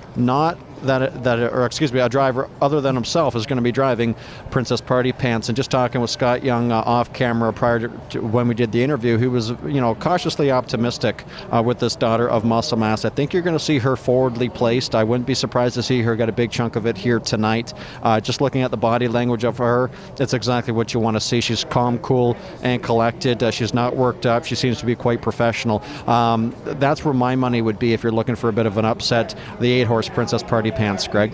a driver other than himself is going to be driving Princess Party Pants. And just talking with Scott Young off camera prior to when we did the interview, he was, cautiously optimistic with this daughter of Muscle Mass. I think you're going to see her forwardly placed. I wouldn't be surprised to see her get a big chunk of it here tonight. Just looking at the body language of her, it's exactly what you want to see. She's calm, cool, and collected. She's not worked up. She seems to be quite professional. That's where my money would be if you're looking for a bit of an upset. The 8-horse Princess Party Pants, Greg.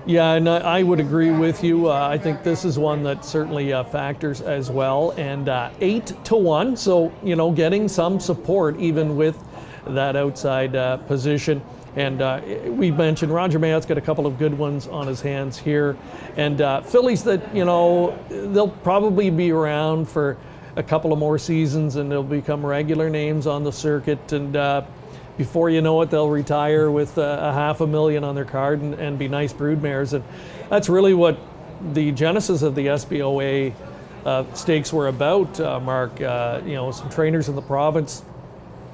Yeah, and I would agree with you. I think this is one that certainly factors as well. And 8-1, so, getting some support even with that outside position. And we mentioned Roger Mayotte's got a couple of good ones on his hands here. And fillies that, they'll probably be around for a couple of more seasons and they'll become regular names on the circuit. And before you know it, they'll retire with $500,000 on their card and be nice broodmares. And that's really what the genesis of the SBOA stakes were about, Mark. Some trainers in the province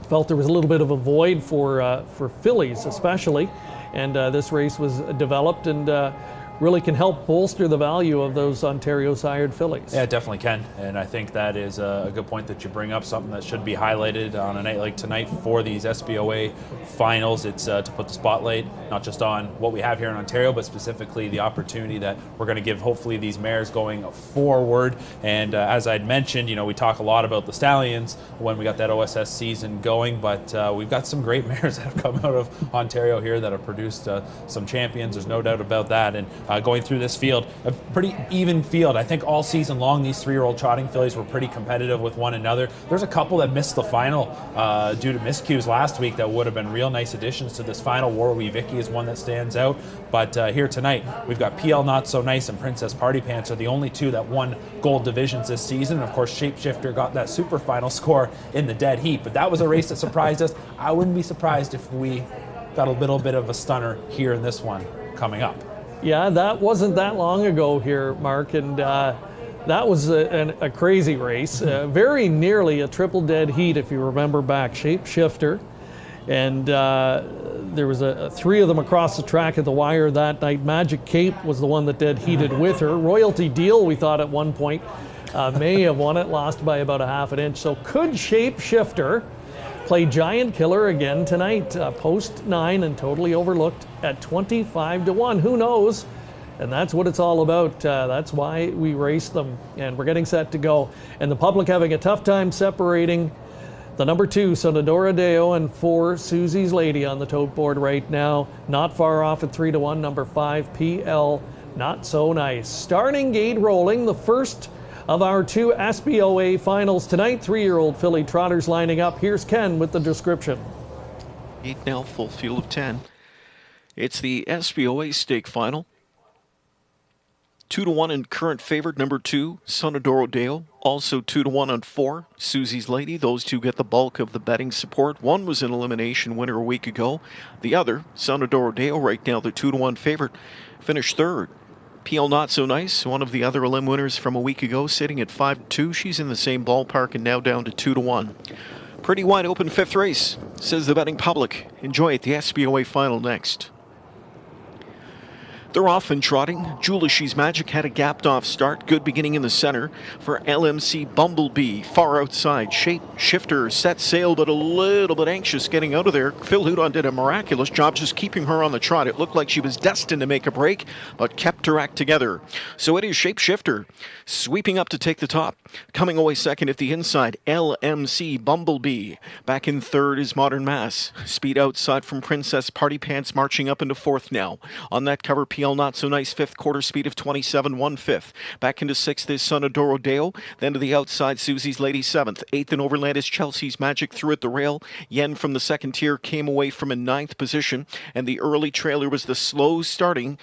felt there was a little bit of a void for fillies, especially. And this race was developed and really can help bolster the value of those Ontario-sired fillies. Yeah, it definitely can. And I think that is a good point that you bring up, something that should be highlighted on a night like tonight for these SBOA finals. It's to put the spotlight not just on what we have here in Ontario, but specifically the opportunity that we're going to give hopefully these mares going forward. And as I'd mentioned, we talk a lot about the stallions when we got that OSS season going, but we've got some great mares that have come out of Ontario here that have produced some champions. There's no doubt about that. And going through this field, a pretty even field. I think all season long, these 3-year-old trotting fillies were pretty competitive with one another. There's a couple that missed the final due to miscues last week that would have been real nice additions to this final. Warwee Vicky is one that stands out. But here tonight, we've got PL Not So Nice and Princess Party Pants are the only two that won gold divisions this season. And of course, Shapeshifter got that super final score in the dead heat. But that was a race that surprised us. I wouldn't be surprised if we got a little bit of a stunner here in this one coming up. Yeah, that wasn't that long ago here, Mark, and that was a crazy race. Very nearly a triple dead heat, if you remember back. Shapeshifter, and there was 3 of them across the track at the wire that night. Magic Cape was the one that dead heated with her. Royalty Deal, we thought at one point, may have won it, lost by about 1/2 inch. So could Shapeshifter play Giant Killer again tonight? Post 9 and totally overlooked at 25-1. Who knows? And that's what it's all about. That's why we race them. And we're getting set to go. And the public having a tough time separating the number 2, Sonadora Deo, and 4, Susie's Lady on the tote board right now. Not far off at 3-1, number 5, PL Not So Nice. Starting gate rolling, the first of our 2 SBOA finals tonight. 3-year-old filly trotters lining up. Here's Ken with the description. 8 now, full field of 10. It's the SBOA stake final. 2-1 in current favorite, number 2, Sonadoro Deo. Also 2-1 on 4, Susie's Lady. Those two get the bulk of the betting support. One was an elimination winner a week ago. The other, Sonadoro Deo, right now the 2-1 favorite, finished 3rd. PL Not So Nice, one of the other elim winners from a week ago, sitting at 5-2. She's in the same ballpark and now down to 2-1. Pretty wide open fifth race, says the betting public. Enjoy it. The SBOA final next. They're off and trotting. She's Magic had a gapped off start. Good beginning in the center for LMC Bumblebee. Far outside. Shape Shifter set sail, but a little bit anxious getting out of there. Phil Hudon did a miraculous job just keeping her on the trot. It looked like she was destined to make a break, but kept her act together. So it is Shape Shifter sweeping up to take the top. Coming away second at the inside, LMC Bumblebee. Back in third is Modern Mass. Speed outside from Princess Party Pants, marching up into fourth now. On that cover, PL Not So Nice, fifth, quarter speed of 27 1/5. Back into sixth is Sonadoro Deo. Then to the outside, Susie's Lady seventh. Eighth in Overland is Chelsea's Magic through at the rail. Yen from the second tier came away from a ninth position. And the early trailer was the slow starting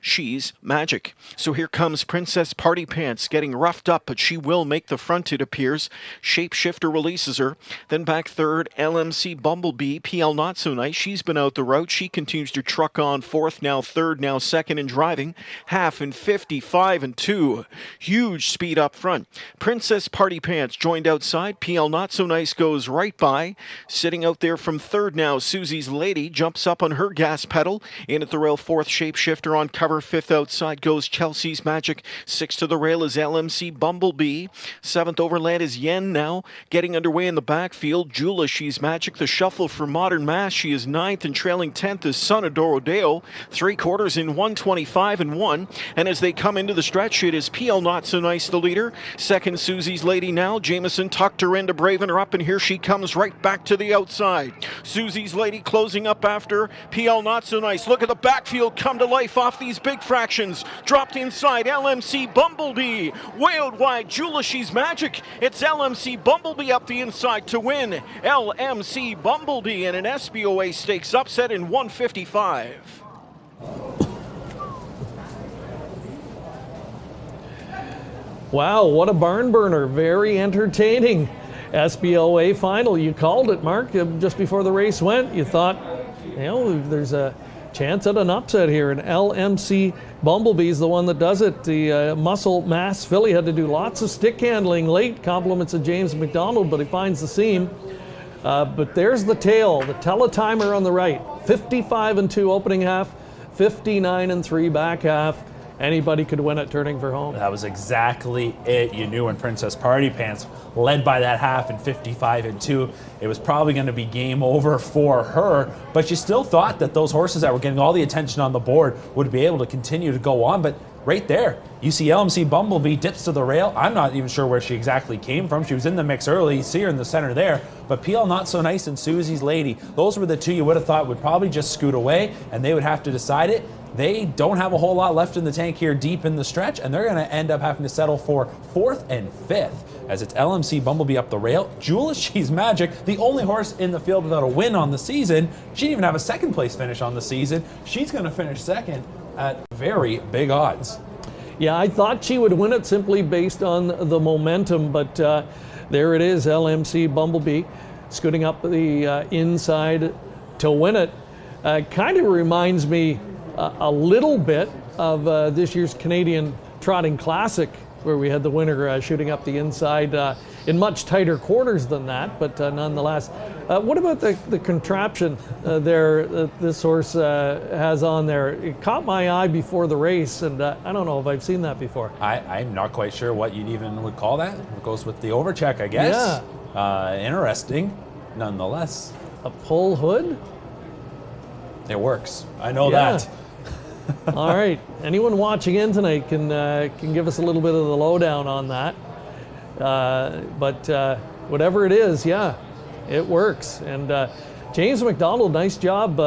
She's Magic. So here comes Princess Party Pants getting roughed up, but she will make the front, it appears. Shapeshifter releases her. Then back third, LMC Bumblebee. PL Not So Nice. She's been out the route. She continues to truck on fourth, now third, now second in driving. Half in 55 and 2. Huge speed up front. Princess Party Pants joined outside. PL Not So Nice goes right by. Sitting out there from third now, Susie's Lady jumps up on her gas pedal. In at the rail, fourth, Shapeshifter on cover. Fifth outside goes Chelsea's Magic. Sixth to the rail is LMC Bumblebee. Seventh Overland is Yen now. Getting underway in the backfield, She's Magic. The shuffle for Modern Mass. She is ninth, and trailing 10th is Sonadoro Deo. 3/4 in 1:25 and 1. And as they come into the stretch, it is PL Not So Nice the leader. Second, Susie's Lady now. Jameson tucked her in to braven her up, and here she comes right back to the outside. Susie's Lady closing up after PL Not So Nice. Look at the backfield come to life off these big fractions. Dropped inside, LMC Bumblebee. Wailed wide, She's Magic. It's LMC Bumblebee up the inside to win. LMC Bumblebee in an SBOA Stakes upset in 1:55. Wow, what a barn burner. Very entertaining SBOA final. You called it, Mark, just before the race went. You thought, there's a chance at an upset here, and LMC Bumblebee is the one that does it. The Muscle Mass filly had to do lots of stick handling late. Compliments of James McDonald, but he finds the seam. But there's the tail, the teletimer on the right. 55 and 2 opening half, 59 and 3 back half. Anybody could win it turning for home. That was exactly it. You knew when Princess Party Pants led by that half in 55 and 2, it was probably going to be game over for her. But you still thought that those horses that were getting all the attention on the board would be able to continue to go on. But right there, you see LMC Bumblebee dips to the rail. I'm not even sure where she exactly came from. She was in the mix early. You see her in the center there. But PL Not So Nice and Susie's Lady, those were the two you would have thought would probably just scoot away, and they would have to decide it. They don't have a whole lot left in the tank here deep in the stretch, and they're going to end up having to settle for 4th and 5th as it's LMC Bumblebee up the rail. She's Magic, the only horse in the field without a win on the season. She didn't even have a second place finish on the season. She's going to finish second at very big odds. Yeah, I thought she would win it simply based on the momentum, but there it is, LMC Bumblebee scooting up the inside to win it. Kind of reminds me a little bit of this year's Canadian Trotting Classic, where we had the winner shooting up the inside in much tighter quarters than that, but nonetheless. What about the contraption there that this horse has on there? It caught my eye before the race, and I don't know if I've seen that before. I'm not quite sure what you'd even would call that. It goes with the overcheck, I guess. Yeah. Interesting, nonetheless. A pull hood? It works. I know that. All right. Anyone watching in tonight can give us a little bit of the lowdown on that. But whatever it is, yeah, it works. And James McDonald, nice job.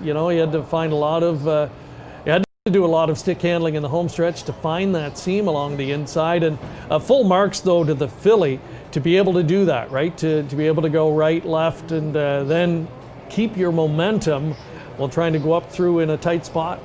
He had to find he had to do a lot of stick handling in the home stretch to find that seam along the inside. And full marks, though, to the filly to be able to do that, right? To be able to go right, left, and then keep your momentum while trying to go up through in a tight spot.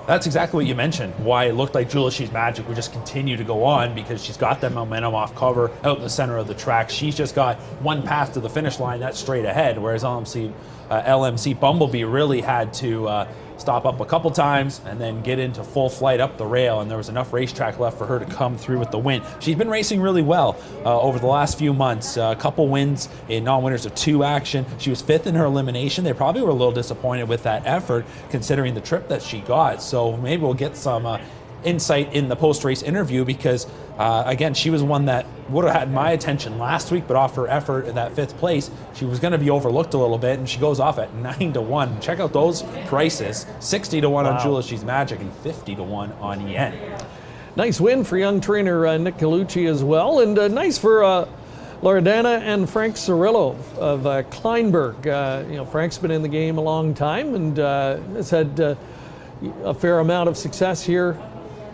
That's exactly what you mentioned, why it looked like She's Magic would just continue to go on, because she's got that momentum off cover out in the center of the track. She's just got one path to the finish line, that's straight ahead, whereas LMC Bumblebee really had to stop up a couple times, and then get into full flight up the rail, and there was enough racetrack left for her to come through with the win. She's been racing really well over the last few months. A couple wins in non-winners of 2 action. She was 5th in her elimination. They probably were a little disappointed with that effort, considering the trip that she got. So maybe we'll get some insight in the post-race interview, because again, she was one that would have had my attention last week, but off her effort in that 5th place, she was going to be overlooked a little bit, and she goes off at 9-1. Check out those prices: 60-1 on Jula She's Magic and 50-1 on Yen. Nice win for young trainer Nick Gallucci as well, and nice for Loredana and Frank Cirillo of Kleinberg. Frank's been in the game a long time and has had a fair amount of success here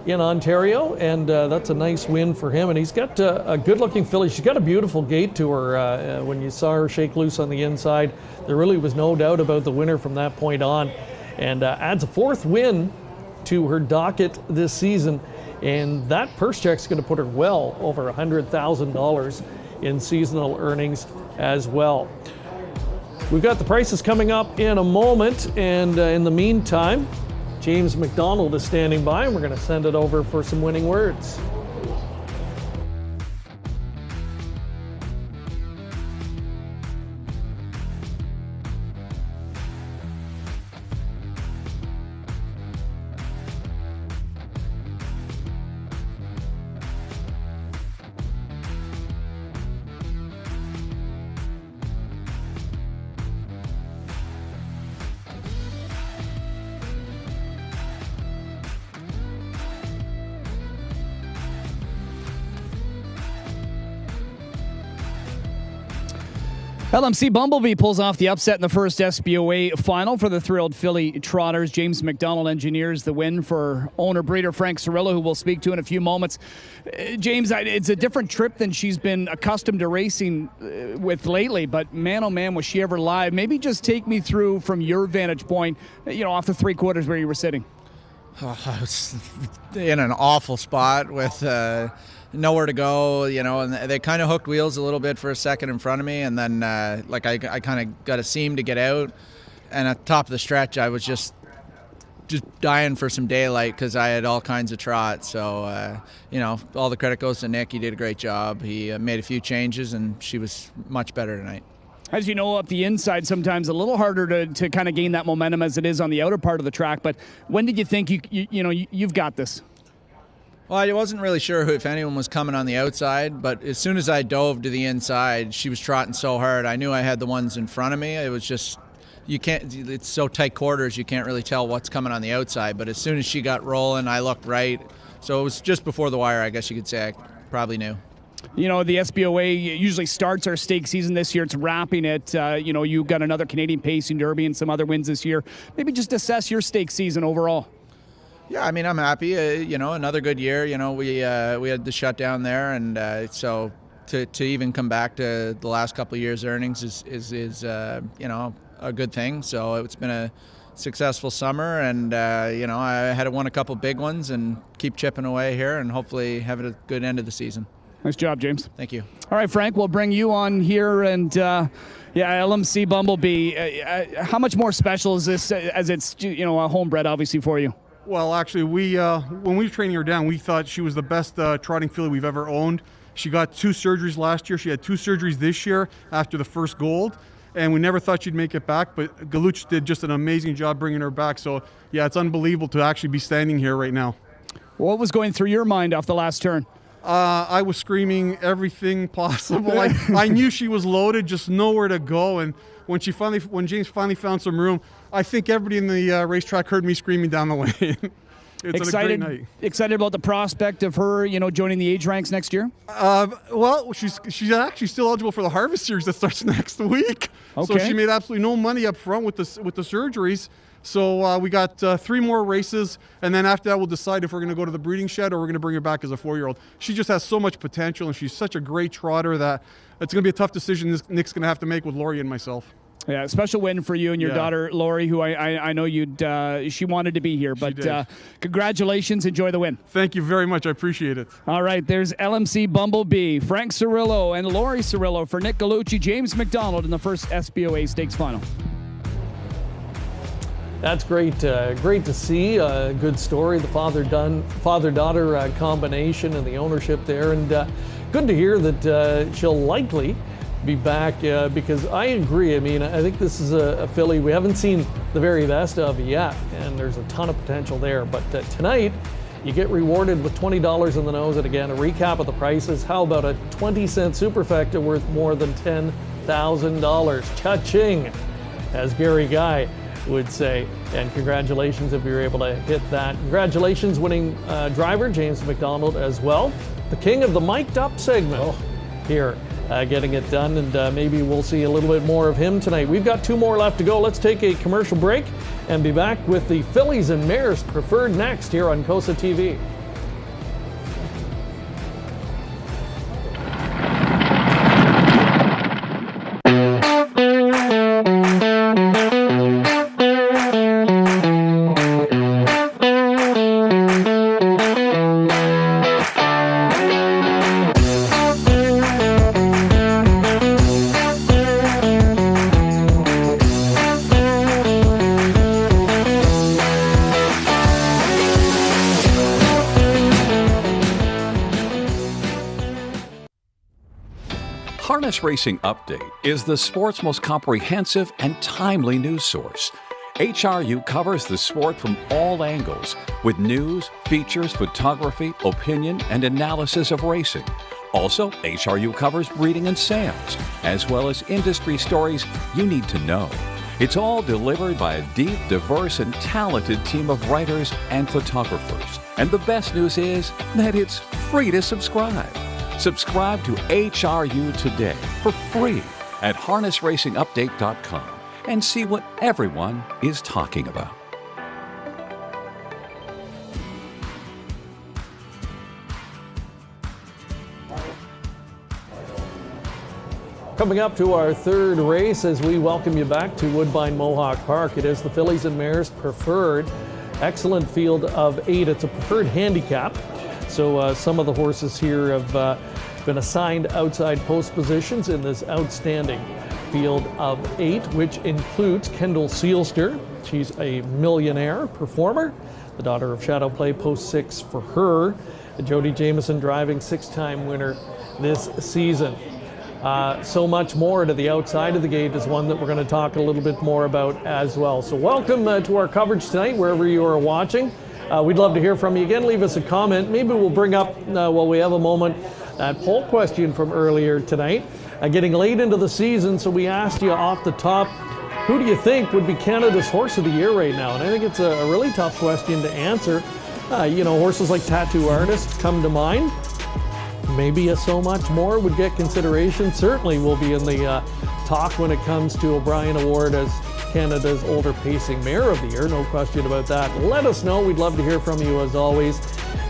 in Ontario, and that's a nice win for him. And he's got a good-looking filly. She's got a beautiful gait to her. When you saw her shake loose on the inside, there really was no doubt about the winner from that point on, and adds a 4th win to her docket this season. And that purse check's going to put her well over $100,000 in seasonal earnings as well. We've got the prices coming up in a moment, and in the meantime, James McDonald is standing by, and we're going to send it over for some winning words. LMC Bumblebee pulls off the upset in the first SBOA final for the thrilled filly trotters. James McDonald engineers the win for owner-breeder Frank Cirillo, who we'll speak to in a few moments. James, it's a different trip than she's been accustomed to racing with lately, but man, oh man, was she ever live. Maybe just take me through from your vantage point, off the 3/4 where you were sitting. I was in an awful spot with nowhere to go, and they kind of hooked wheels a little bit for a second in front of me, and then I kind of got a seam to get out, and at the top of the stretch I was just dying for some daylight because I had all kinds of trot. So all the credit goes to Nick. He did a great job. He made a few changes, and she was much better tonight. As you know, up the inside, sometimes a little harder to kind of gain that momentum as it is on the outer part of the track. But when did you think you've got this? Well, I wasn't really sure if anyone was coming on the outside, but as soon as I dove to the inside, she was trotting so hard. I knew I had the ones in front of me. It was just, it's so tight quarters, you can't really tell what's coming on the outside. But as soon as she got rolling, I looked right. So it was just before the wire, I guess you could say. I probably knew. The SBOA usually starts our stake season. This year it's wrapping it. You've got another Canadian Pacing Derby and some other wins this year. Maybe just assess your stake season overall. Yeah, I'm happy. Another good year. We had the shutdown there, and so to even come back to the last couple of years' earnings is a good thing. So it's been a successful summer, and I had won a couple big ones and keep chipping away here, and hopefully have a good end of the season. Nice job, James. Thank you. All right, Frank, we'll bring you on here, and LMC Bumblebee. How much more special is this as it's a homebred, obviously, for you? Well, actually, when we were training her down, we thought she was the best trotting filly we've ever owned. She got 2 surgeries last year. She had 2 surgeries this year after the first gold, and we never thought she'd make it back, but Gallucci did just an amazing job bringing her back. So, yeah, it's unbelievable to actually be standing here right now. What was going through your mind off the last turn? I was screaming everything possible. I knew she was loaded, just nowhere to go. And when James finally found some room, I think everybody in the racetrack heard me screaming down the lane. It's excited, a great night. Excited about the prospect of her, joining the age ranks next year? Well, she's actually still eligible for the Harvest Series that starts next week. Okay. So she made absolutely no money up front with the surgeries. So we got 3 more races, and then after that we'll decide if we're going to go to the breeding shed or we're going to bring her back as a 4-year-old. She just has so much potential, and she's such a great trotter that it's going to be a tough decision Nick's going to have to make with Laurie and myself. Yeah, special win for you and your daughter, Laurie, who I know she wanted to be here. But congratulations. Enjoy the win. Thank you very much. I appreciate it. All right, there's LMC Bumblebee, Frank Cirillo, and Laurie Cirillo for Nick Gallucci, James McDonald in the first SBOA Stakes Final. That's great. Great to see. Good story. The father-daughter combination and the ownership there, and good to hear that she'll likely be back because I agree. I mean, I think this is a filly we haven't seen the very best of yet, and there's a ton of potential there. But tonight, you get rewarded with $20 in the nose, and again, a recap of the prices. How about a 20-cent superfecta worth more than $10,000? Cha-ching, as Gary Guy would say. And congratulations if you're able to hit that. Congratulations winning driver James McDonald as well. The king of the mic'd up segment here. Getting it done, and maybe we'll see a little bit more of him tonight. We've got 2 more left to go. Let's take a commercial break and be back with the fillies and mares preferred next here on COSA-TV. Harness Racing Update is the sport's most comprehensive and timely news source. HRU covers the sport from all angles with news, features, photography, opinion, and analysis of racing. Also, HRU covers breeding and sales, as well as industry stories you need to know. It's all delivered by a deep, diverse, and talented team of writers and photographers. And the best news is that it's free to subscribe. Subscribe to HRU today for free at harnessracingupdate.com and see what everyone is talking about. Coming up to our third race as we welcome you back to Woodbine Mohawk Park. It is the fillies and mares preferred. Excellent field of 8. It's a preferred handicap. So some of the horses here have been assigned outside post positions in this outstanding field of 8, which includes Kendall Sealster. She's a millionaire performer, the daughter of Shadow Play, post 6 for her. Jody Jameson driving, 6-time winner this season. So much more to the outside of the gate is one that we're going to talk a little bit more about as well. So welcome to our coverage tonight, wherever you are watching. We'd love to hear from you. Again, leave us a comment. Maybe we'll bring up, while we have a moment, that poll question from earlier tonight. Getting late into the season, so we asked you off the top, who do you think would be Canada's Horse of the Year right now? And I think it's a really tough question to answer. You know, horses like Tattoo Artist come to mind. Maybe a So Much More would get consideration. Certainly will be in the talk when it comes to O'Brien Award as Canada's Older Pacing Mare of the Year. No question about that. Let us know. We'd love to hear from you as always.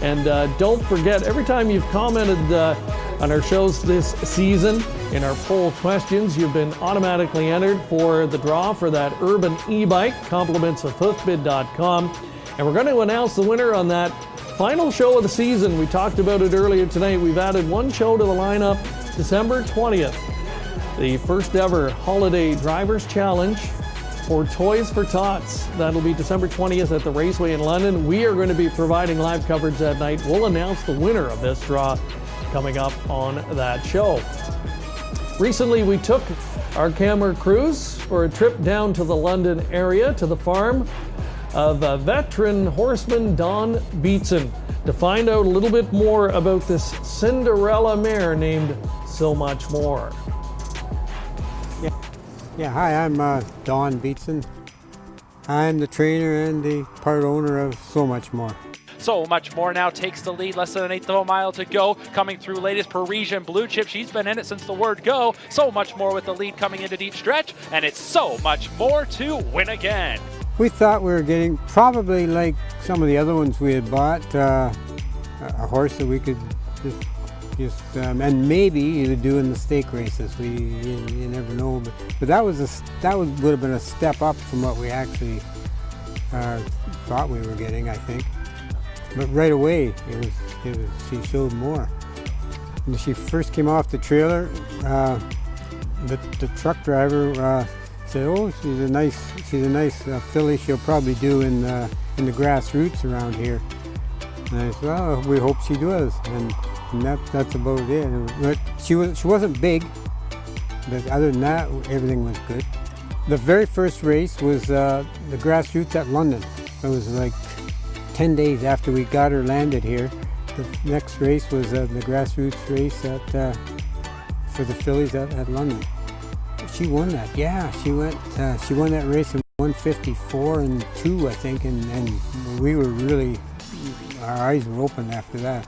And don't forget, every time you've commented on our shows this season in our poll questions, you've been automatically entered for the draw for that Urban e-bike, compliments of hoofbid.com. And we're going to announce the winner on that final show of the season. We talked about it earlier tonight. We've added one show to the lineup, December 20th, the first ever Holiday Drivers Challenge for Toys for Tots. That'll be December 20th at the Raceway in London. We are going to be providing live coverage that night. We'll announce the winner of this draw coming up on that show. Recently, we took our camera crews for a trip down to the London area to the farm of veteran horseman Don Beatson to find out a little bit more about this Cinderella mare named So Much More. Yeah, hi, I'm Don Beatson. I'm the trainer and the part owner of So Much More. So Much More now takes the lead, less than an eighth of a mile to go. Coming through latest Parisian Blue Chip. She's been in it since the word go. So Much More with the lead coming into deep stretch, and it's So Much More to win again. We thought we were getting, probably like some of the other ones we had bought, a horse that we could just and maybe even do in the stake races. You never know, but that would have been a step up from what we actually thought we were getting, I think. But right away, she showed more. When she first came off the trailer, the truck driver said, "Oh, she's a nice filly. She'll probably do in the grassroots around here." And I said, "Well, we hope she does." And that's about it. But she wasn't big, but other than that, everything was good. The very first race was the grassroots at London. It was like 10 days after we got her landed here. The next race was the grassroots race for the fillies at London. She won that. Yeah, she won that race in 1:54.2, I think, and we were really, our eyes were open after that.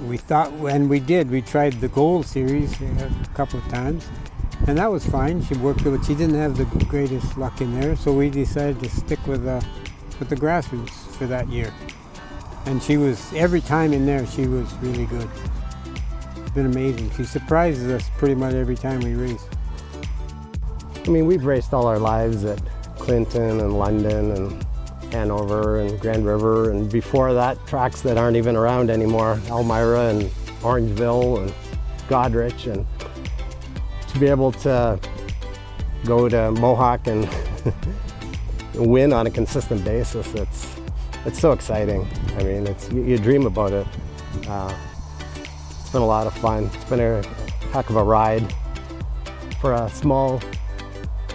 We thought, and we did. We tried the Gold Series a couple of times, and that was fine. She worked good, but she didn't have the greatest luck in there, so we decided to stick with the grassroots for that year. And she was, every time in there, she was really good. It's been amazing. She surprises us pretty much every time we race. I mean, we've raced all our lives at Clinton and London and Hanover and Grand River, and before that, tracks that aren't even around anymore, Elmira and Orangeville and Goderich, and to be able to go to Mohawk and win on a consistent basis, it's so exciting. I mean, you dream about it. It's been a lot of fun. It's been a heck of a ride for a small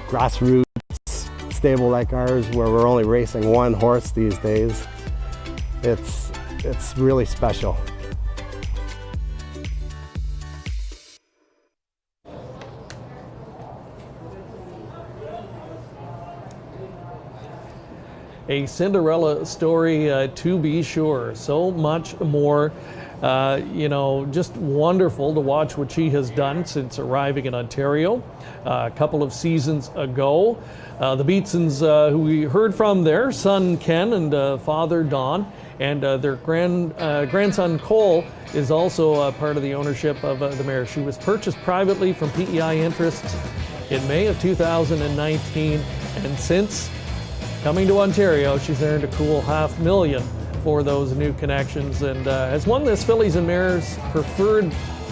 grassroots stable like ours, where we're only racing one horse these days. It's really special. A Cinderella story, to be sure. So much more, just wonderful to watch what she has done since arriving in Ontario a couple of seasons ago. The Beatsons, who we heard from, their son Ken and father Don, and their grandson Cole is also part of the ownership of the mare. She was purchased privately from PEI Interests in May of 2019, and since coming to Ontario, she's earned a cool $500,000 for those new connections, and has won this Fillies and Mares Preferred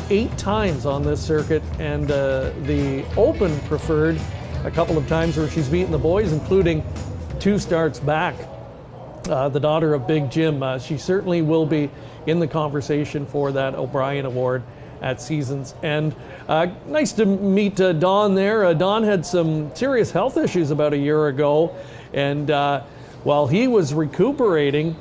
8 times on this circuit, and the Open Preferred a couple of times where she's beaten the boys, including 2 starts back. The daughter of Big Jim, she certainly will be in the conversation for that O'Brien Award at season's end. Nice to meet Don there. Don had some serious health issues about a year ago, and while he was recuperating,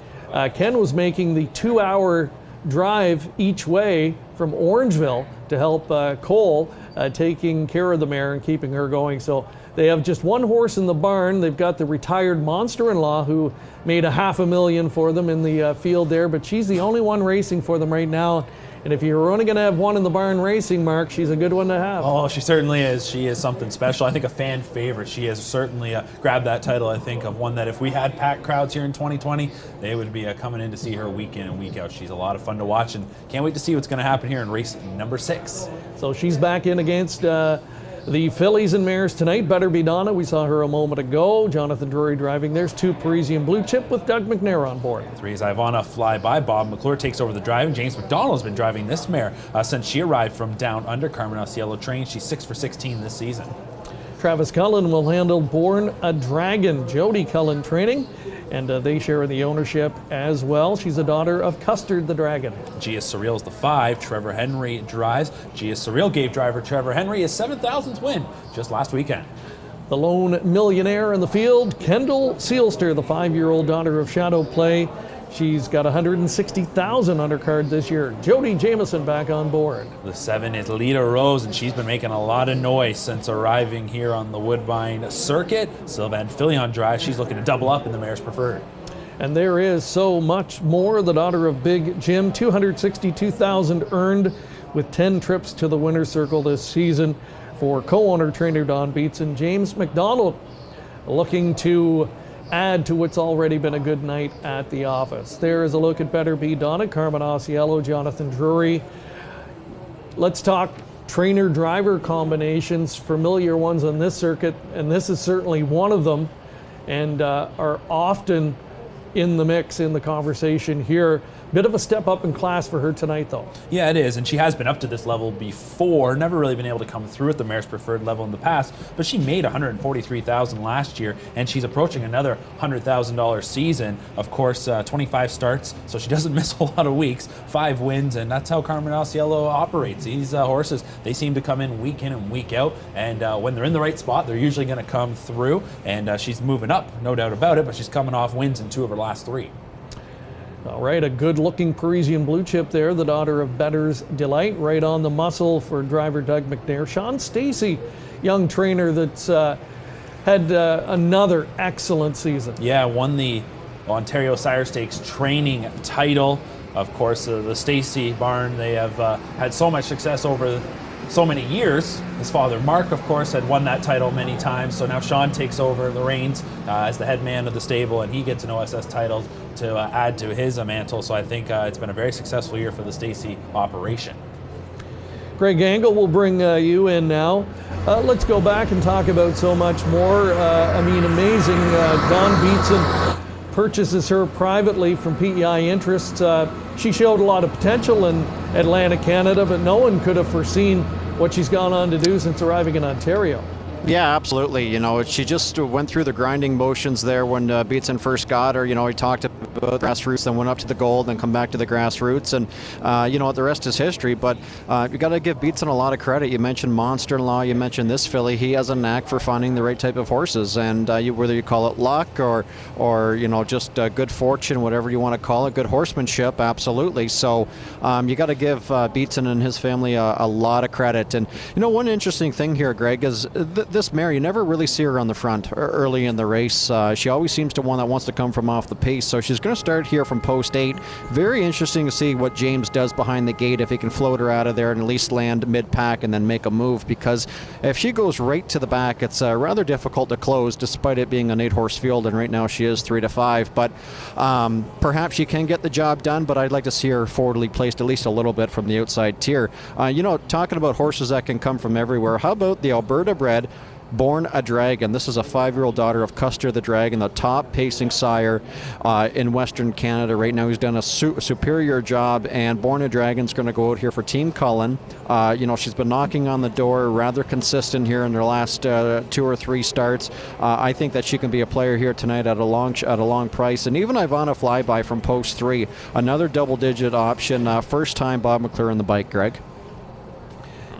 Ken was making the 2-hour drive each way from Orangeville to help Cole, taking care of the mare and keeping her going. So they have just one horse in the barn. They've got the retired monster-in-law who made $500,000 for them in the field there, but she's the only one racing for them right now. And if you're only going to have one in the barn racing, Mark, she's a good one to have. Oh, she certainly is. She is something special. I think a fan favorite. She has certainly grabbed that title, I think, of one that if we had packed crowds here in 2020, they would be coming in to see her week in and week out. She's a lot of fun to watch, and can't wait to see what's going to happen here in race number 6. So she's back in against the Fillies and Mares tonight. Better Be Donna. We saw her a moment ago. Jonathan Drury driving. There's 2 Parisian Blue Chip with Doug McNair on board. 3 is Ivana Fly By. Bob McClure takes over the driving. James McDonald's been driving this mare since she arrived from down under. Carmen Osiello train. She's 6 for 16 this season. Travis Cullen will handle Born a Dragon. Jody Cullen training, and they share in the ownership as well. She's a daughter of Custard the Dragon. Gia Surreal's the 5. Trevor Henry drives. Gia Surreal gave driver Trevor Henry his 7,000th win just last weekend. The lone millionaire in the field, Kendall Sealster, the 5-year-old daughter of Shadow Play. She's got 160,000 undercard this year. Jody Jameson back on board. The 7 is Lita Rose, and she's been making a lot of noise since arriving here on the Woodbine circuit. Sylvain Filion drives. She's looking to double up in the Mares Preferred. And there is so much more. The daughter of Big Jim, 262,000 earned with 10 trips to the winner's circle this season for co-owner trainer Don Beats and James McDonald, looking to add to what's already been a good night at the office. There is a look at Better Be Donna, Carmen Osiello, Jonathan Drury. Let's talk trainer-driver combinations, familiar ones on this circuit, and this is certainly one of them, and are often in the mix, in the conversation here. Bit of a step up in class for her tonight, though. Yeah, it is, and she has been up to this level before. Never really been able to come through at the Mayor's Preferred level in the past, but she made $143,000 last year, and she's approaching another $100,000 season. Of course, 25 starts, so she doesn't miss a lot of weeks. 5 wins, and that's how Carmen Alciello operates. These horses, they seem to come in and week out, and when they're in the right spot, they're usually going to come through. And she's moving up, no doubt about it, but she's coming off wins in 2 of her last 3. All right, a good-looking Parisian blue chip there, the daughter of Better's Delight, right on the muscle for driver Doug McNair. Sean Stacey, young trainer that's had another excellent season. Yeah, won the Ontario Sire Stakes training title. Of course, the Stacey barn, they have had so much success over so many years. His father, Mark, of course, had won that title many times, so now Sean takes over the reins as the head man of the stable, and he gets an OSS title to add to his mantle, so I think it's been a very successful year for the Stacey operation. Greg Angle will bring you in now. Let's go back and talk about so much more. I mean, amazing. Don Beatson purchases her privately from PEI Interests. She showed a lot of potential in Atlantic Canada, but no one could have foreseen what she's gone on to do since arriving in Ontario. Yeah, absolutely. You know, she just went through the grinding motions there when Beatson first got her. You know, he talked about grassroots, then went up to the gold, then come back to the grassroots, and you know, the rest is history. But you got to give Beatson a lot of credit. You mentioned Monster-in-Law, you mentioned this filly. He has a knack for finding the right type of horses, and whether you call it luck or you know, just good fortune, whatever you want to call it, good horsemanship, absolutely. So you got to give Beatson and his family a lot of credit. And you know, one interesting thing here, Greg, is this mare, you never really see her on the front early in the race. She always seems to one that wants to come from off the pace, so she's going to start here from post 8. Very interesting to see what James does behind the gate, if he can float her out of there and at least land mid-pack and then make a move, because if she goes right to the back, it's rather difficult to close despite it being an 8-horse field, and right now she is 3-5. But perhaps she can get the job done, but I'd like to see her forwardly placed at least a little bit from the outside tier. You know, talking about horses that can come from everywhere, how about the Alberta bred Born a Dragon? This is a 5-year-old daughter of Custer the Dragon, the top pacing sire in Western Canada right now. He's done a superior job, and Born a Dragon's going to go out here for Team Cullen. You know, she's been knocking on the door, rather consistent here in their last 2 or 3 starts. I think that she can be a player here tonight at a long price. And even Ivana Flyby from post 3, another double-digit option. First time Bob McClure on the bike, Greg.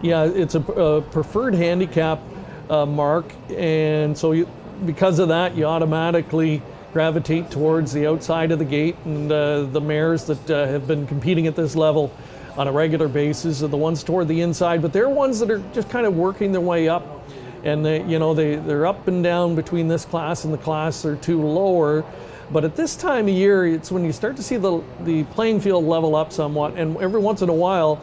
Yeah, it's a preferred handicap mark, and so because of that, you automatically gravitate towards the outside of the gate, and the mares that have been competing at this level on a regular basis are the ones toward the inside, but they're ones that are just kind of working their way up, and they're up and down between this class and the class or 2 lower. But at this time of year, it's when you start to see the playing field level up somewhat, and every once in a while,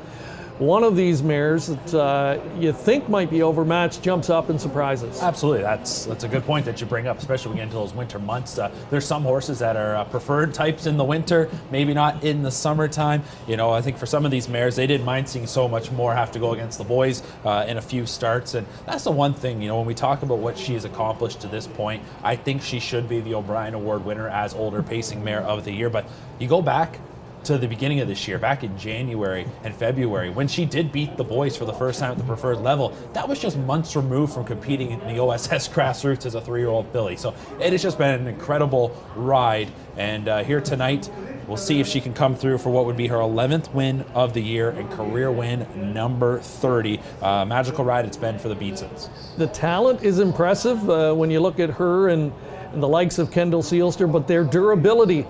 one of these mares that you think might be overmatched jumps up and surprises. Absolutely, that's a good point that you bring up, especially when we get into those winter months. There's some horses that are preferred types in the winter, maybe not in the summertime. You know, I think for some of these mares, they didn't mind seeing so much more have to go against the boys in a few starts, and that's the one thing, you know, when we talk about what she has accomplished to this point, I think she should be the O'Brien Award winner as Older Pacing Mare of the Year. But you go back to the beginning of this year, back in January and February, when she did beat the boys for the first time at the preferred level, that was just months removed from competing in the OSS grassroots as a 3-year-old filly. So it has just been an incredible ride, and here tonight, we'll see if she can come through for what would be her 11th win of the year and career win number 30. Magical ride it's been for the Beatsons. The talent is impressive when you look at her and the likes of Kendall Sealster, but their durability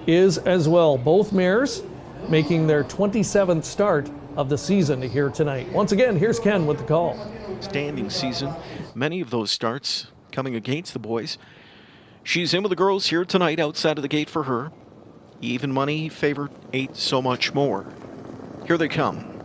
is as well. Both mares making their 27th start of the season here tonight. Once again, here's Ken with the call. Standing season, many of those starts coming against the boys. She's in with the girls here tonight outside of the gate for her. Even money, favorite 8, so much more. Here they come.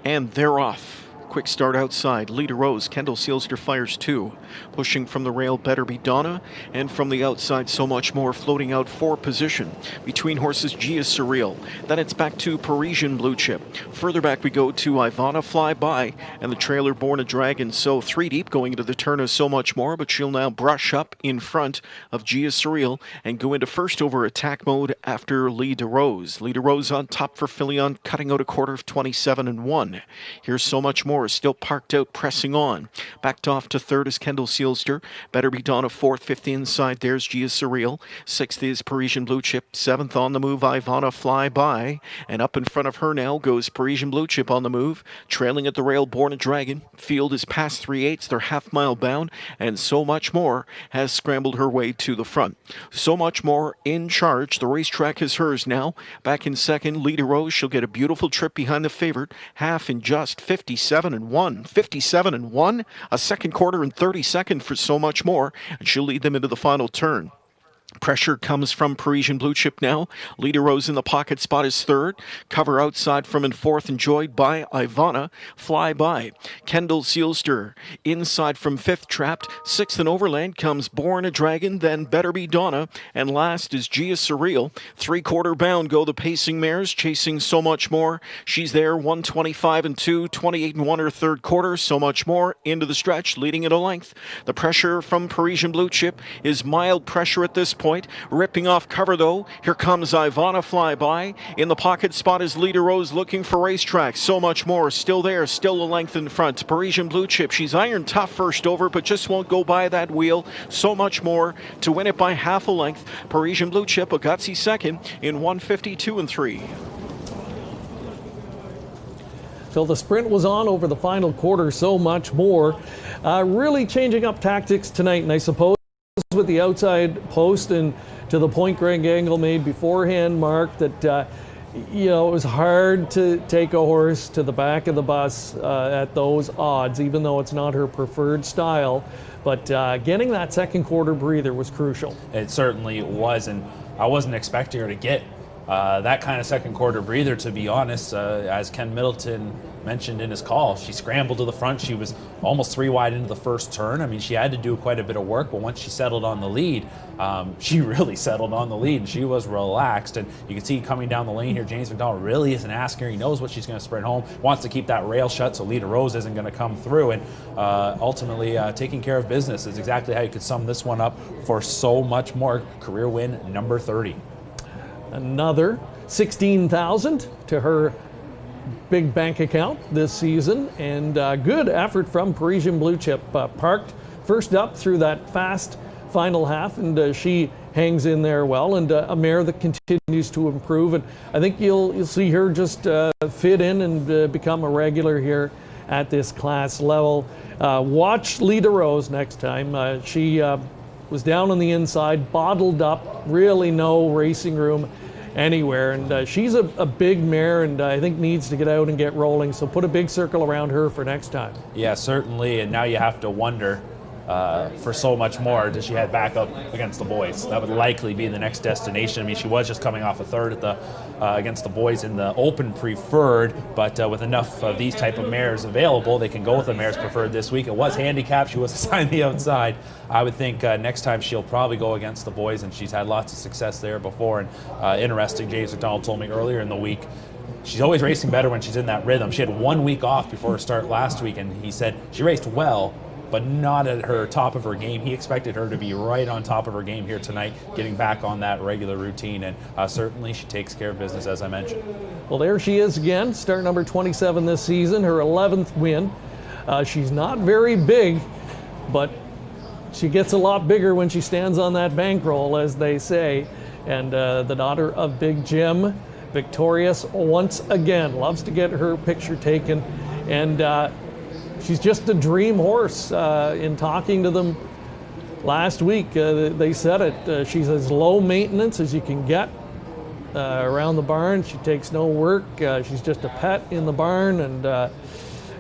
And they're off. Quick start outside. Leader Rose. Kendall Sealster fires 2. Pushing from the rail, Better Be Donna. And from the outside, So Much More, floating out 4 position. Between horses, G is Surreal. Then it's back to Parisian Blue Chip. Further back we go to Ivana Fly By. And the trailer, Born a Dragon. So 3 deep going into the turn is So Much More. But she'll now brush up in front of G is Surreal and go into first over attack mode after Leader Rose. Leader Rose on top for Filion, cutting out a quarter of 27-1. Here's So Much More, still parked out, pressing on. Backed off to third is Kendall Sealster. Better Be Donna fourth, fifth inside. There's G is Surreal. Sixth is Parisian Blue Chip. Seventh on the move, Ivana Fly By. And up in front of her now goes Parisian Blue Chip on the move. Trailing at the rail, Born a Dragon. Field is past 3/8. They're half-mile bound. And So Much More has scrambled her way to the front. So Much More in charge. The racetrack is hers now. Back in second, Leader Rose. She'll get a beautiful trip behind the favorite. Half in just 57-1. 57-1. A second quarter and 32nd for So Much More. And she'll lead them into the final turn. Pressure comes from Parisian Blue Chip now. Leader Rose in the pocket spot is third. Cover outside from in fourth, enjoyed by Ivana Fly By. Kendall Sealster inside from fifth, trapped. Sixth in Overland comes Born a Dragon, then Better Be Donna. And last is G is Surreal. 3/4 bound go the pacing mares, chasing So Much More. She's there, 125-2, 28-1 her third quarter. So Much More into the stretch, leading it a length. The pressure from Parisian Blue Chip is mild pressure at this point. Ripping off cover though. Here comes Ivana Fly By. In the pocket spot is Leader Rose looking for racetrack. So Much More still there, still a length in front. Parisian Blue Chip, she's iron tough first over, but just won't go by that wheel. So Much More to win it by half a length. Parisian Blue Chip, a gutsy second in 152-3. So the sprint was on over the final quarter. So Much More really changing up tactics tonight, and I suppose with the outside post and to the point Greg Angle made beforehand, Mark, that it was hard to take a horse to the back of the bus at those odds, even though it's not her preferred style. But getting that second quarter breather was crucial. It certainly was, and I wasn't expecting her to get that kind of second quarter breather, to be honest. As Ken Middleton mentioned in his call, she scrambled to the front. She was almost 3 wide into the first turn. I mean, she had to do quite a bit of work, but once she settled on the lead, she really settled on the lead, and she was relaxed. And you can see coming down the lane here, James McDonald really isn't asking her. He knows what she's going to sprint home, wants to keep that rail shut so Leader Rose isn't going to come through. And ultimately, taking care of business is exactly how you could sum this one up for So Much More. Career win number 30. Another $16,000 to her big bank account this season, and good effort from Parisian Blue Chip. Parked first up through that fast final half, and she hangs in there well, and a mare that continues to improve, and I think you'll see her just fit in and become a regular here at this class level. Watch Leader Rose next time. She was down on the inside, bottled up, really no racing room anywhere, and she's a big mare, and I think needs to get out and get rolling, so put a big circle around her for next time. Yeah, certainly, and now you have to wonder for So Much More, does she head back up against the boys? That would likely be the next destination. I mean, she was just coming off a third at the against the boys in the Open Preferred, but with enough of these type of mares available, they can go with the mares preferred this week. It was handicapped. She was assigned the outside. I would think next time she'll probably go against the boys, and she's had lots of success there before. And interesting, James McDonald told me earlier in the week, she's always racing better when she's in that rhythm. She had 1 week off before her start last week, and he said she raced well, but not at her top of her game. He expected her to be right on top of her game here tonight, getting back on that regular routine, and certainly she takes care of business, as I mentioned. Well, there she is again, start number 27 this season, her 11th win. She's not very big, but she gets a lot bigger when she stands on that bankroll, as they say. And the daughter of Big Jim, victorious once again, loves to get her picture taken, and she's just a dream horse. In talking to them last week, they said it. She's as low maintenance as you can get around the barn. She takes no work. She's just a pet in the barn,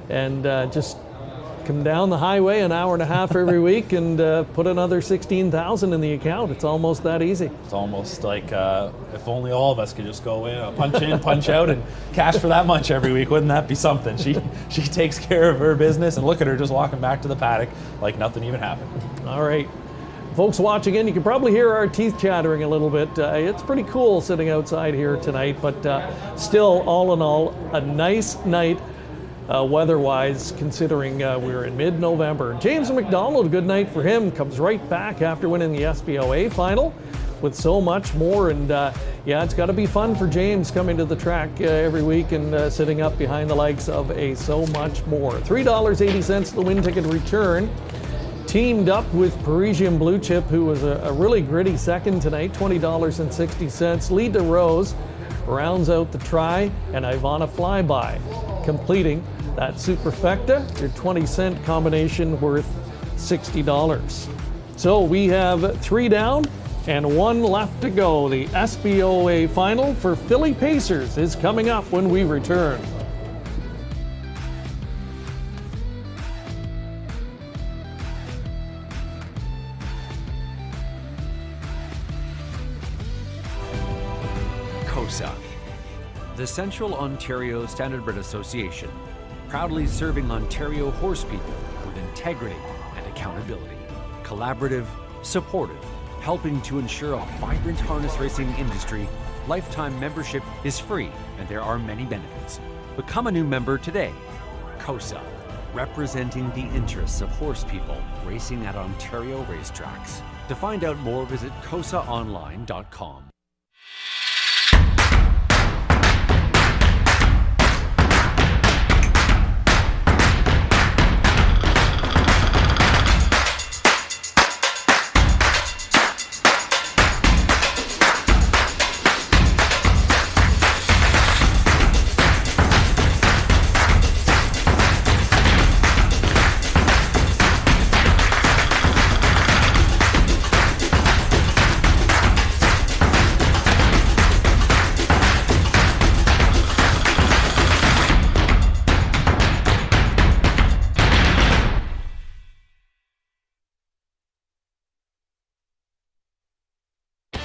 and just come down the highway an hour and a half every week and put another 16,000 in the account. It's almost that easy. It's almost like if only all of us could just go in, punch out, and cash for that much every week. Wouldn't that be something? She takes care of her business, and look at her just walking back to the paddock like nothing even happened. All right. Folks watching in, you can probably hear our teeth chattering a little bit. It's pretty cool sitting outside here tonight, but still, all in all, a nice night weather-wise, considering we're in mid-November. James McDonald, a good night for him, comes right back after winning the SBOA final with so much more. And yeah, it's got to be fun for James coming to the track every week and sitting up behind the likes of a So Much More. $3.80 the win ticket return. Teamed up with Parisian Blue Chip, who was a really gritty second tonight, $20.60. Lead to Rose rounds out the try, and Ivana Flyby completing that superfecta, your 20-cent combination worth $60. So we have 3 down and 1 left to go. The SBOA final for Philly Pacers is coming up when we return. COSA, the Central Ontario Standardbred Association, proudly serving Ontario horse people with integrity and accountability. Collaborative, supportive, helping to ensure a vibrant harness racing industry. Lifetime membership is free and there are many benefits. Become a new member today. COSA, representing the interests of horse people racing at Ontario racetracks. To find out more, visit COSAonline.com.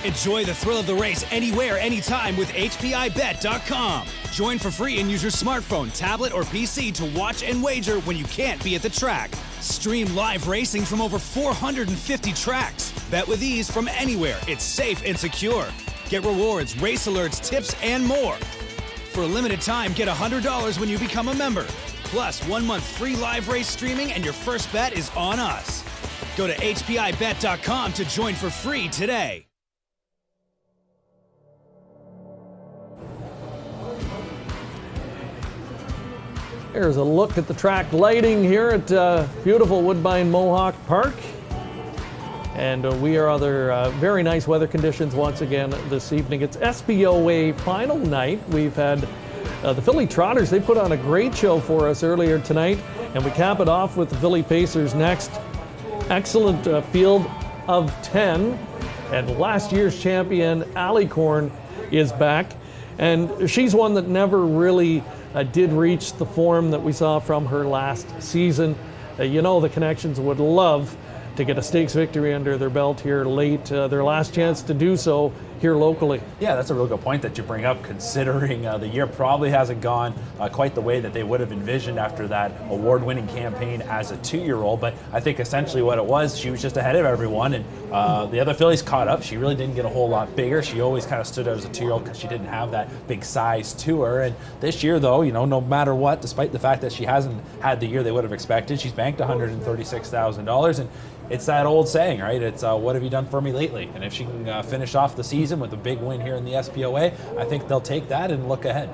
Enjoy the thrill of the race anywhere, anytime with HPIBet.com. Join for free and use your smartphone, tablet, or PC to watch and wager when you can't be at the track. Stream live racing from over 450 tracks. Bet with ease from anywhere. It's safe and secure. Get rewards, race alerts, tips, and more. For a limited time, get $100 when you become a member. Plus, 1 month free live race streaming, and your first bet is on us. Go to HPIBet.com to join for free today. There's a look at the track lighting here at beautiful Woodbine Mohawk Park. And we are under very nice weather conditions once again this evening. It's SBOA final night. We've had the Philly Trotters. They put on a great show for us earlier tonight. And we cap it off with the Philly Pacers next. Excellent field of 10. And last year's champion, Alicorn, is back. And she's one that never really did reach the form that we saw from her last season. You know, the Connections would love to get a stakes victory under their belt here late, their last chance to do so here locally. Yeah, that's a real good point that you bring up, considering the year probably hasn't gone quite the way that they would have envisioned after that award-winning campaign as a 2-year-old. But I think essentially what it was, she was just ahead of everyone, and the other fillies caught up. She really didn't get a whole lot bigger. She always kind of stood out as a 2-year-old because she didn't have that big size to her. And this year, though, you know, no matter what, despite the fact that she hasn't had the year they would have expected, she's banked $136,000. And it's that old saying, right? It's what have you done for me lately? And if she can finish off the season with a big win here in the SBOA, I think they'll take that and look ahead.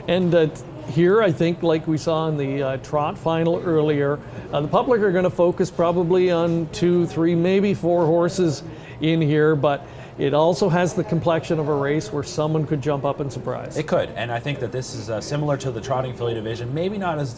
And here, I think, like we saw in the trot final earlier, the public are going to focus probably on 2, 3, maybe 4 horses in here, but it also has the complexion of a race where someone could jump up and surprise. It could, and I think that this is similar to the trotting filly division, maybe not as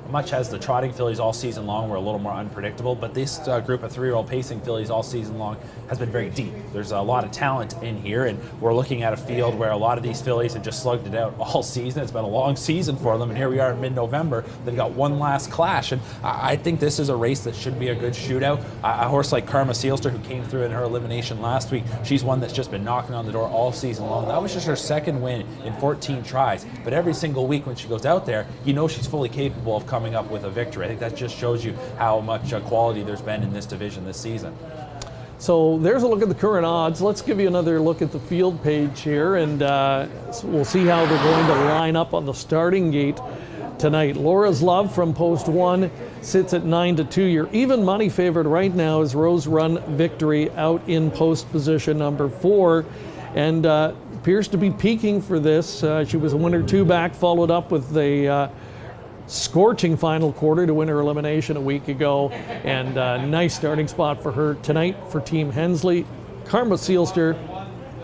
much as the trotting fillies all season long were a little more unpredictable, but this group of 3-year-old pacing fillies all season long has been very deep. There's a lot of talent in here, and we're looking at a field where a lot of these fillies have just slugged it out all season. It's been a long season for them, and here we are in mid-November. They've got one last clash, and I think this is a race that should be a good shootout. A horse like Karma Sealster, who came through in her elimination last week, she's one that's just been knocking on the door all season long. That was just her second win in 14 tries, but every single week when she goes out there, you know she's fully capable of coming up with a victory. I think that just shows you how much quality there's been in this division this season. So there's a look at the current odds. Let's give you another look at the field page here, and we'll see how they're going to line up on the starting gate tonight. Laura's Love from post 1 sits at 9-2. Your even money favorite right now is Rose Run Victory out in post position number 4, and appears to be peaking for this. She was a winner 2 back, followed up with a scorching final quarter to win her elimination a week ago, and nice starting spot for her tonight for Team Hensley. Karma Sealster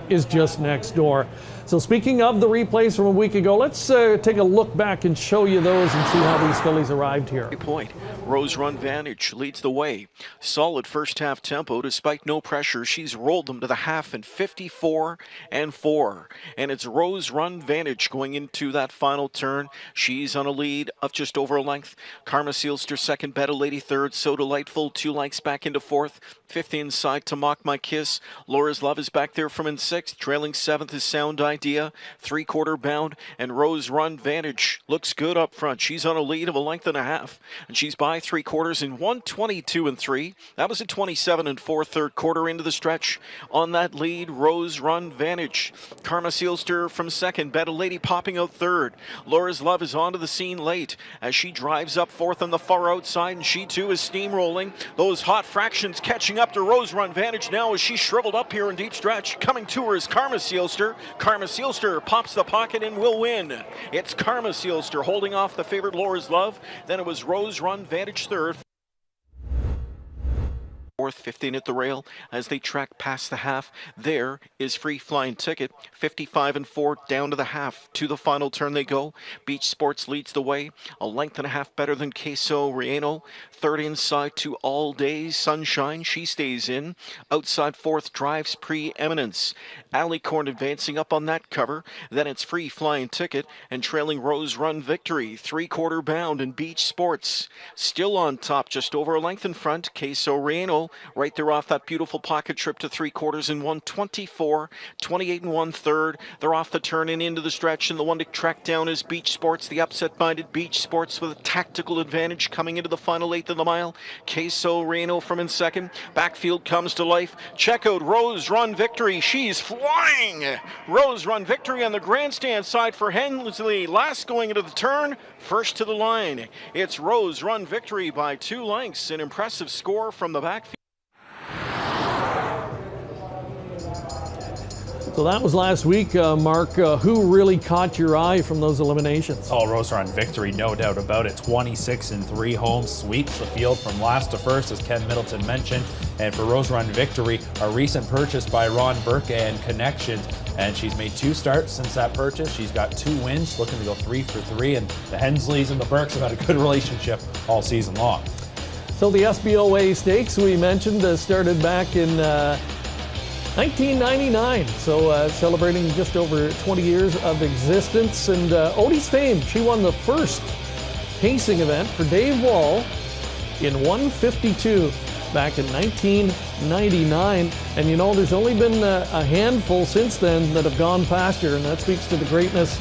is just next door. So speaking of the replays from a week ago, let's take a look back and show you those and see how these fillies arrived here. Point. Rose Run Vantage leads the way. Solid first half tempo despite no pressure. She's rolled them to the half in 54-4. And it's Rose Run Vantage going into that final turn. She's on a lead of just over a length. Karma Sealster second, Better Lady third. So Delightful 2 lengths back into fourth. Fifth inside to Mock My Kiss. Laura's Love is back there from in sixth. Trailing seventh is Sound Idea. 3/4 bound. And Rose Run Vantage looks good up front. She's on a lead of a length and a half. And she's by 3/4 in 1:22-3. That was a 27-4 third quarter into the stretch. On that lead, Rose Run Vantage. Karma Sealster from second. Better Lady popping out third. Laura's Love is onto the scene late as she drives up fourth on the far outside, and she too is steamrolling. Those hot fractions catching up to Rose Run Vantage now as she shriveled up here in deep stretch. Coming to her is Karma Sealster. Karma Sealster pops the pocket and will win. It's Karma Sealster holding off the favorite Laura's Love. Then it was Rose Run Vantage third. Fourth, 15 at the rail as they track past the half. There is Free Flying Ticket, 55-4 down to the half. To the final turn they go. Beach Sports leads the way, a length and a half better than Queso Rieno. Third inside to All Day Sunshine. She stays in. Outside fourth drives Preeminence. Alicorn advancing up on that cover. Then it's Free Flying Ticket and trailing Rose Run Victory. 3/4 bound in Beach Sports. Still on top, just over a length in front. Queso Rieno right there off that beautiful pocket trip to 3/4 in 1:24, 28-1 third. They're off the turn and into the stretch, and the one to track down is Beach Sports, the upset-minded Beach Sports with a tactical advantage coming into the final eighth of the mile. Queso Rieno from in second. Backfield comes to life. Check out Rose Run Victory. She's flying. Rose Run Victory on the grandstand side for Hensley. Last going into the turn, first to the line. It's Rose Run Victory by 2 lengths. An impressive score from the backfield. So that was last week, Mark. Who really caught your eye from those eliminations? Oh, Rose Run Victory, no doubt about it. 26-3 home, sweeps the field from last to first, as Ken Middleton mentioned. And for Rose Run Victory, a recent purchase by Ron Burke and Connections, and she's made 2 starts since that purchase. She's got 2 wins, looking to go 3 for 3, and the Hensleys and the Burkes have had a good relationship all season long. So the SBOA Stakes we mentioned started back in 1999, so celebrating just over 20 years of existence. And Odie's Fame, she won the first pacing event for Dave Wall in 1:52 back in 1999. And you know, there's only been a handful since then that have gone faster, and that speaks to the greatness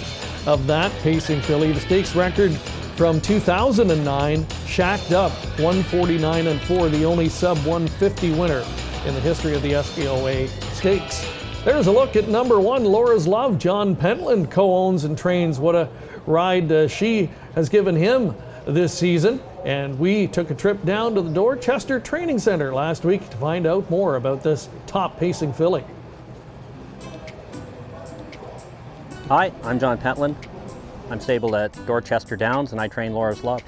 of that pacing filly. The stakes record from 2009, shacked up 149-4, the only sub-150 winner in the history of the SBOA Stakes. There's a look at number 1, Laura's Love. John Pentland co-owns and trains. What a ride she has given him this season. And we took a trip down to the Dorchester Training Center last week to find out more about this top pacing filly. Hi, I'm John Pentland. I'm stabled at Dorchester Downs and I train Laura's Love.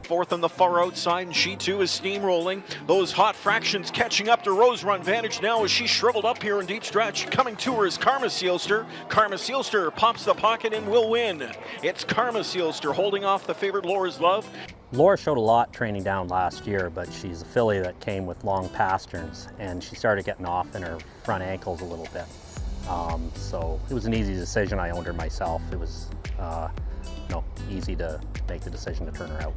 fourth on the far outside, and she too is steamrolling. Those hot fractions catching up to Rose Run Vantage now as she's shriveled up here in deep stretch. Coming to her is Karma Seelster. Karma Seelster pops the pocket and will win. It's Karma Seelster holding off the favorite Laura's Love. Laura showed a lot training down last year, but she's a filly that came with long pasterns, and she started getting off in her front ankles a little bit. So it was an easy decision. I owned her myself. It was easy to make the decision to turn her out.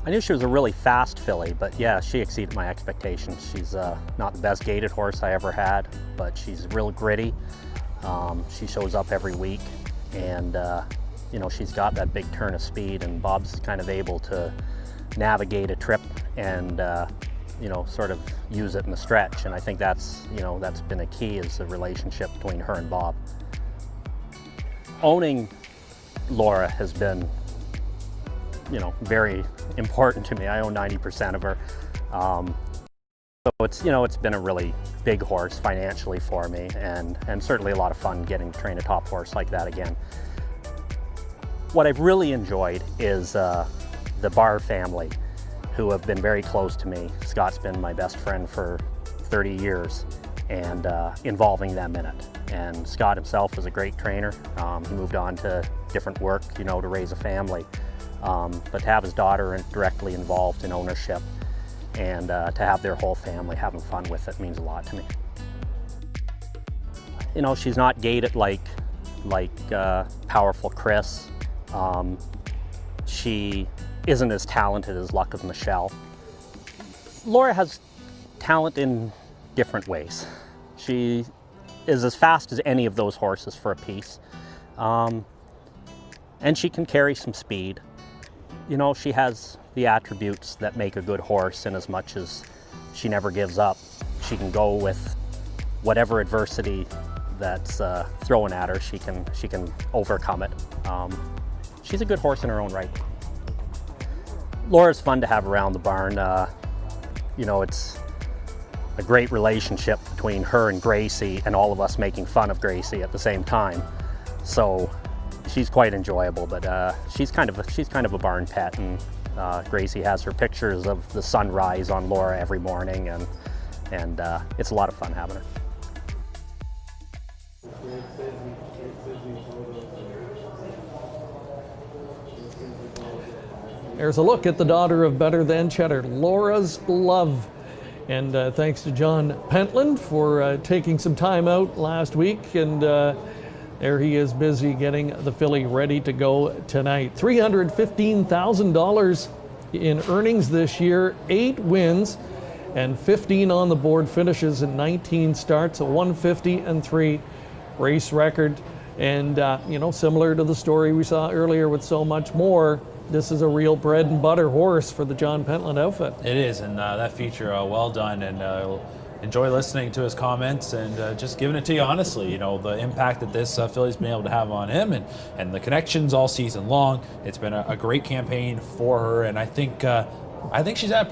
I knew she was a really fast filly, but yeah, she exceeded my expectations. She's not the best gaited horse I ever had, but she's real gritty. She shows up every week, and she's got that big turn of speed, and Bob's kind of able to navigate a trip and sort of use it in the stretch. And I think that's been a key, is the relationship between her and Bob. Owning Laura has been very important to me. I own 90% of her. So it's been a really big horse financially for me, and certainly a lot of fun getting to train a top horse like that again. What I've really enjoyed is the Barr family, who have been very close to me. Scott's been my best friend for 30 years, and involving them in it. And Scott himself was a great trainer. He moved on to different work, to raise a family. But to have his daughter directly involved in ownership, and to have their whole family having fun with it, means a lot to me. She's not gated like Powerful Chris. She isn't as talented as Luck of Michelle. Laura has talent in different ways. She is as fast as any of those horses for a piece. And she can carry some speed. She has the attributes that make a good horse, in as much as she never gives up. She can go with whatever adversity that's thrown at her. She can overcome it. She's a good horse in her own right. Laura's fun to have around the barn. It's a great relationship between her and Gracie, and all of us making fun of Gracie at the same time. So she's quite enjoyable, but she's kind of a barn pet, and Gracie has her pictures of the sunrise on Laura every morning, and it's a lot of fun having her. There's a look at the daughter of Better Than Cheddar, Laura's Love. And thanks to John Pentland for taking some time out last week. And there he is, busy getting the filly ready to go tonight. $315,000 in earnings this year, 8 wins and 15 on the board finishes in 19 starts, a 150-3 race record. And, similar to the story we saw earlier with So Much More, this is a real bread and butter horse for the John Pentland outfit. It is, and that feature, well done, and enjoy listening to his comments and just giving it to you honestly. The impact that this filly's been able to have on him, and the connections all season long. It's been a great campaign for her, and I think she's I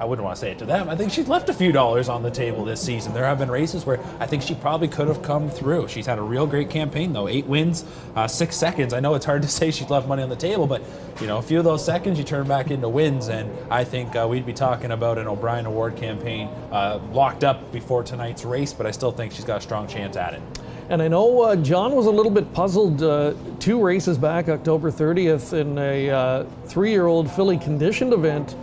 wouldn't want to say it to them, I think she's left a few dollars on the table this season. There have been races where I think she probably could have come through. She's had a real great campaign though, 8 wins, 6 seconds. I know it's hard to say she's left money on the table, but a few of those seconds you turn back into wins, and I think we'd be talking about an O'Brien Award campaign locked up before tonight's race, but I still think she's got a strong chance at it. And I know John was a little bit puzzled 2 races back, October 30th, in a 3-year-old filly conditioned event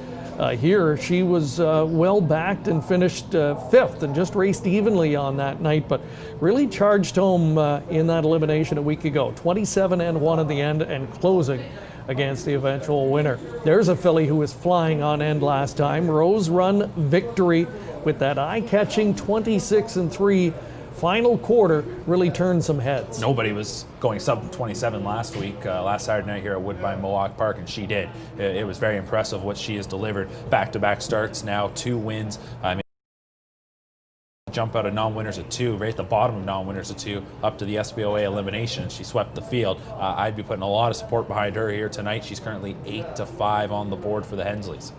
here. She was well backed and finished 5th and just raced evenly on that night, but really charged home in that elimination a week ago. 27-1 at the end and closing against the eventual winner. There's a filly who was flying on end last time, Rose Run Victory, with that eye-catching 26-3 final quarter, really turned some heads. Nobody was going sub-27 last week, last Saturday night here at Woodbine Mohawk Park, and she did. It was very impressive what she has delivered. Back-to-back starts now, 2 wins. Jump out of non-winners at 2, right at the bottom of non-winners at 2, up to the SBOA elimination. She swept the field. I'd be putting a lot of support behind her here tonight. She's currently 8-5 on the board for the Hensleys.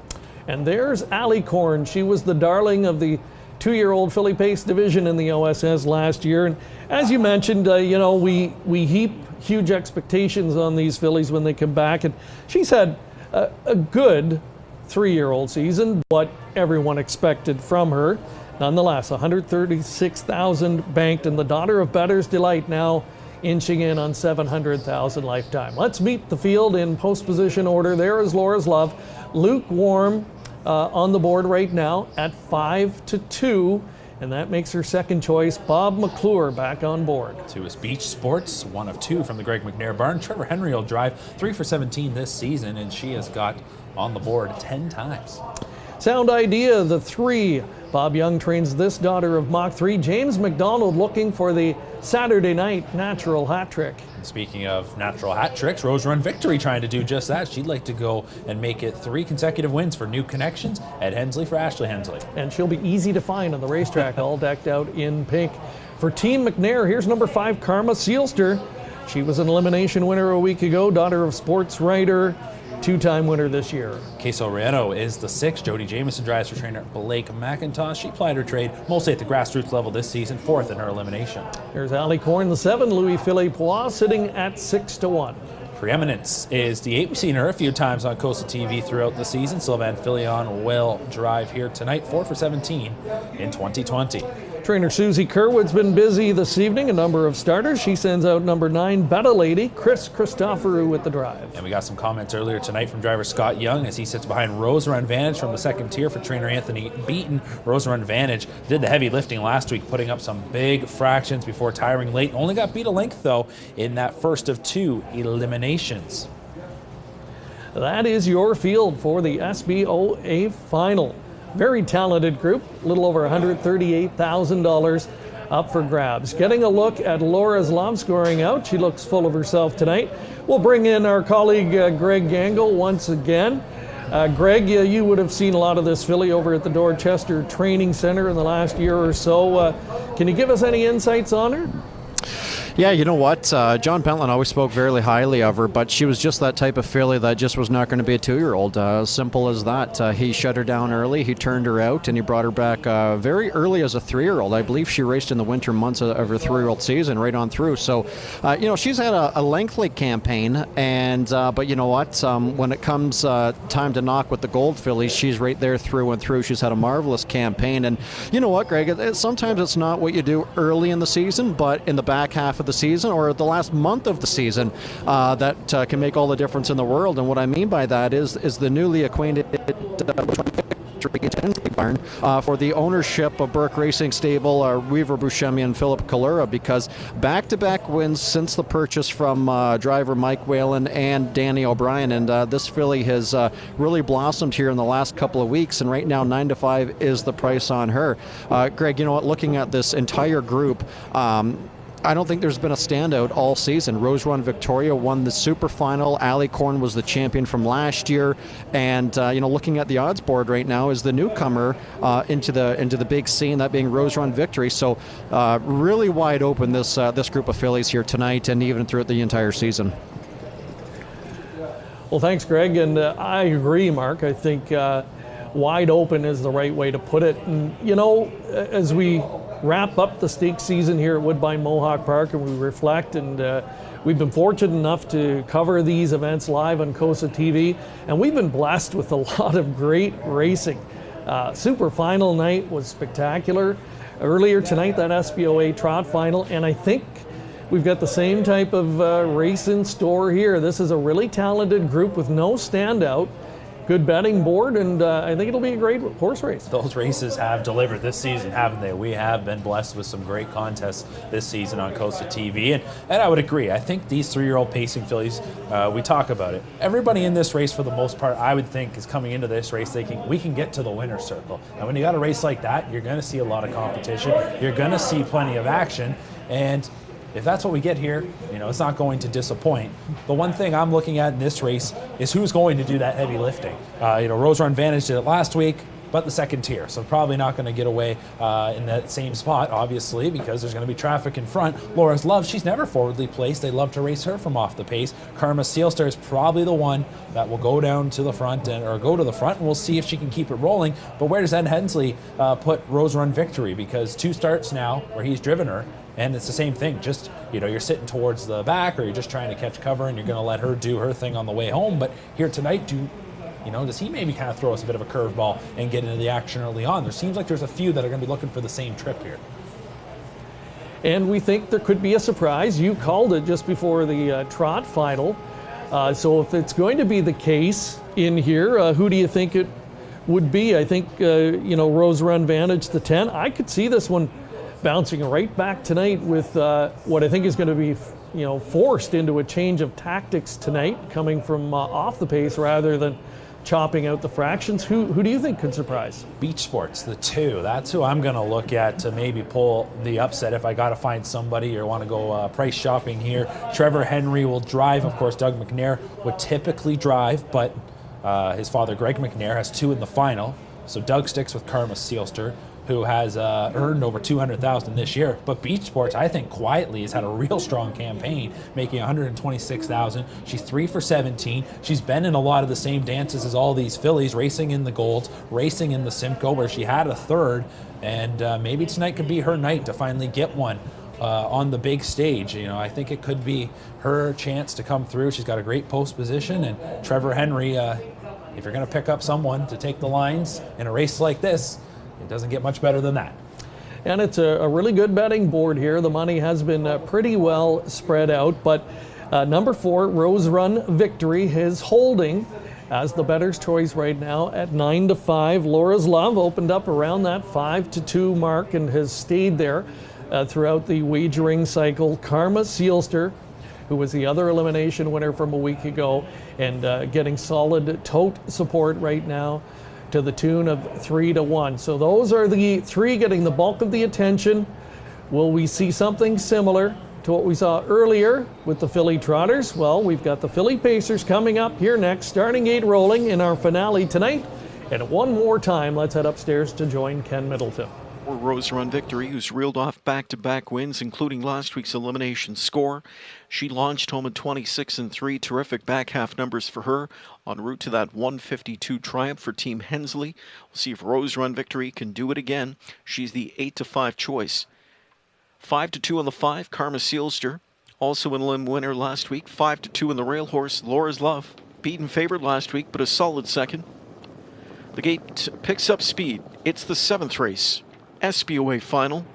And there's Alicorn. She was the darling of the 2-year-old filly pace division in the OSS last year. And as you mentioned, we heap huge expectations on these fillies when they come back. And she's had a good 3-year-old season, what everyone expected from her. Nonetheless, 136,000 banked, and the daughter of Better's Delight now inching in on 700,000 lifetime. Let's meet the field in post position order. There is Laura's Love, lukewarm on the board right now at 5-2, and that makes her second choice. Bob McClure back on board. To his Beach Sports, 1 of 2 from the Greg McNair barn. Trevor Henry will drive 3 for 17 this season, and she has got on the board 10 times. Sound Idea, the 3. Bob Young trains this daughter of Mach 3. James McDonald looking for the Saturday night natural hat trick. And speaking of natural hat tricks, Rose Run Victory trying to do just that. She'd like to go and make it 3 consecutive wins for New Connections. Ed Hensley for Ashley Hensley. And she'll be easy to find on the racetrack, all decked out in pink. For Team McNair, here's number 5, Karma Sealster. She was an elimination winner a week ago, daughter of sports writer, 2-time winner this year. Queso Reno is the 6. Jody Jamieson drives for trainer Blake McIntosh. She plied her trade mostly at the grassroots level this season, 4th in her elimination. There's Ali Korn, the 7. Louis-Philippe Pois sitting at 6-1. Preeminence is the 8. We've seen her a few times on COSA-TV throughout the season. Sylvain Filion will drive here tonight, 4 for 17 in 2020. Trainer Susie Kerwood's been busy this evening, a number of starters. She sends out number 9, Betta Lady, Chris Christoforou with the drive. And we got some comments earlier tonight from driver Scott Young as he sits behind Rose Run Vantage from the 2nd tier for trainer Anthony Beaton. Rose Run Vantage did the heavy lifting last week, putting up some big fractions before tiring late. Only got beat a length, though, in that first of 2 eliminations. That is your field for the SBOA final. Very talented group, a little over $138,000 up for grabs. Getting a look at Laura's Love scoring out. She looks full of herself tonight. We'll bring in our colleague Greg Gangle once again. Greg, you would have seen a lot of this filly over at the Dorchester Training Center in the last year or so. Can you give us any insights on her? Yeah, you know what? John Pentland always spoke very highly of her, but she was just that type of filly that just was not going to be a 2-year-old. As simple as that. He shut her down early, he turned her out, and he brought her back very early as a 3-year-old. I believe she raced in the winter months of her 3-year-old season right on through. So, she's had a lengthy campaign, and but you know what? When it comes time to knock with the gold fillies, she's right there through and through. She's had a marvelous campaign, and you know what, Greg? Sometimes it's not what you do early in the season, but in the back half of the season or the last month of the season that can make all the difference in the world. And what I mean by that is the newly acquainted barn for the ownership of Burke Racing Stable, Weaver Buscemi and Philip Kalura, because back-to-back wins since the purchase from driver Mike Whalen and Danny O'Brien, and this filly has really blossomed here in the last couple of weeks, and right now 9-5 is the price on her. Greg, you know what, looking at this entire group, I don't think there's been a standout all season. Rose Run Victoria won the super final. Ali Korn was the champion from last year, and looking at the odds board right now is the newcomer into the big scene, that being Rose Run Victory. So really wide open this group of fillies here tonight and even throughout the entire season. Well, thanks, Greg, and I agree, Mark. I think wide open is the right way to put it. And as we wrap up the stake season here at Woodbine Mohawk Park and we reflect, and we've been fortunate enough to cover these events live on COSA-TV, and we've been blessed with a lot of great racing. Super final night was spectacular. Earlier tonight, that SBOA Trot final, and I think we've got the same type of race in store here. This is a really talented group with no standout. Good betting board, and I think it'll be a great horse race. Those races have delivered this season, haven't they? We have been blessed with some great contests this season on COSA-TV, and I would agree. I think these 3-year-old pacing fillies, we talk about it. Everybody in this race, for the most part, I would think, is coming into this race thinking we can get to the winner's circle. And when you got a race like that, you're going to see a lot of competition. You're going to see plenty of action, and if that's what we get here, it's not going to disappoint. The one thing I'm looking at in this race is who's going to do that heavy lifting. Rose Run Vantage did it last week, but the 2nd tier, so probably not going to get away in that same spot, obviously, because there's going to be traffic in front. Laura's Love, she's never forwardly placed. They love to race her from off the pace. Karma Sealster is probably the one that will go down to the front, or go to the front, and we'll see if she can keep it rolling. But where does Ed Hensley put Rose Run Victory? Because 2 starts now where he's driven her, and it's the same thing. Just, you're sitting towards the back, or you're just trying to catch cover, and you're going to let her do her thing on the way home. But here tonight, You know, does he maybe kind of throw us a bit of a curveball and get into the action early on? There seems like there's a few that are going to be looking for the same trip here. And we think there could be a surprise. You called it just before the trot final. So if it's going to be the case in here, who do you think it would be? I think, you know, Rose Run Vantage, the 10. I could see this one bouncing right back tonight with what I think is going to be, you know, forced into a change of tactics tonight, coming from off the pace rather than chopping out the fractions. Who do you think could surprise? Beach Sports, the 2. That's who I'm going to look at to maybe pull the upset if I got to find somebody or want to go price shopping here. Trevor Henry will drive. Of course, Doug McNair would typically drive, but his father, Greg McNair, has 2 in the final. So Doug sticks with Karma Sealster, who has earned over $200,000 this year. But Beach Sports, I think, quietly has had a real strong campaign, making $126,000. She's 3 for 17. She's been in a lot of the same dances as all these fillies, racing in the Golds, racing in the Simcoe, where she had a 3rd. And maybe tonight could be her night to finally get one on the big stage. You know, I think it could be her chance to come through. She's got a great post position, and Trevor Henry, if you're going to pick up someone to take the lines in a race like this, it doesn't get much better than that. And it's a really good betting board here. The money has been pretty well spread out, but number 4, Rose Run Victory, is holding as the bettor's choice right now at 9-5. Laura's Love opened up around that 5-2 mark and has stayed there throughout the wagering cycle. Karma Sealster, who was the other elimination winner from a week ago, and getting solid tote support right now to the tune of 3-1. So those are the 3 getting the bulk of the attention. Will we see something similar to what we saw earlier with the Philly Trotters? Well, we've got the Philly Pacers coming up here next, starting 8 rolling in our finale tonight. And one more time, let's head upstairs to join Ken Middleton. For Rose Run Victory, who's reeled off back-to-back wins, including last week's elimination score. She launched home at 26-3. Terrific back half numbers for her, en route to that 152 triumph for Team Hensley. We'll see if Rose Run Victory can do it again. She's the 8-5 choice. 5-2 on the 5, Karma Sealster, also an elim winner last week. 5-2 in the rail horse, Laura's Love, beaten favorite last week, but a solid second. The gate picks up speed. It's the 7th race. SBOA final.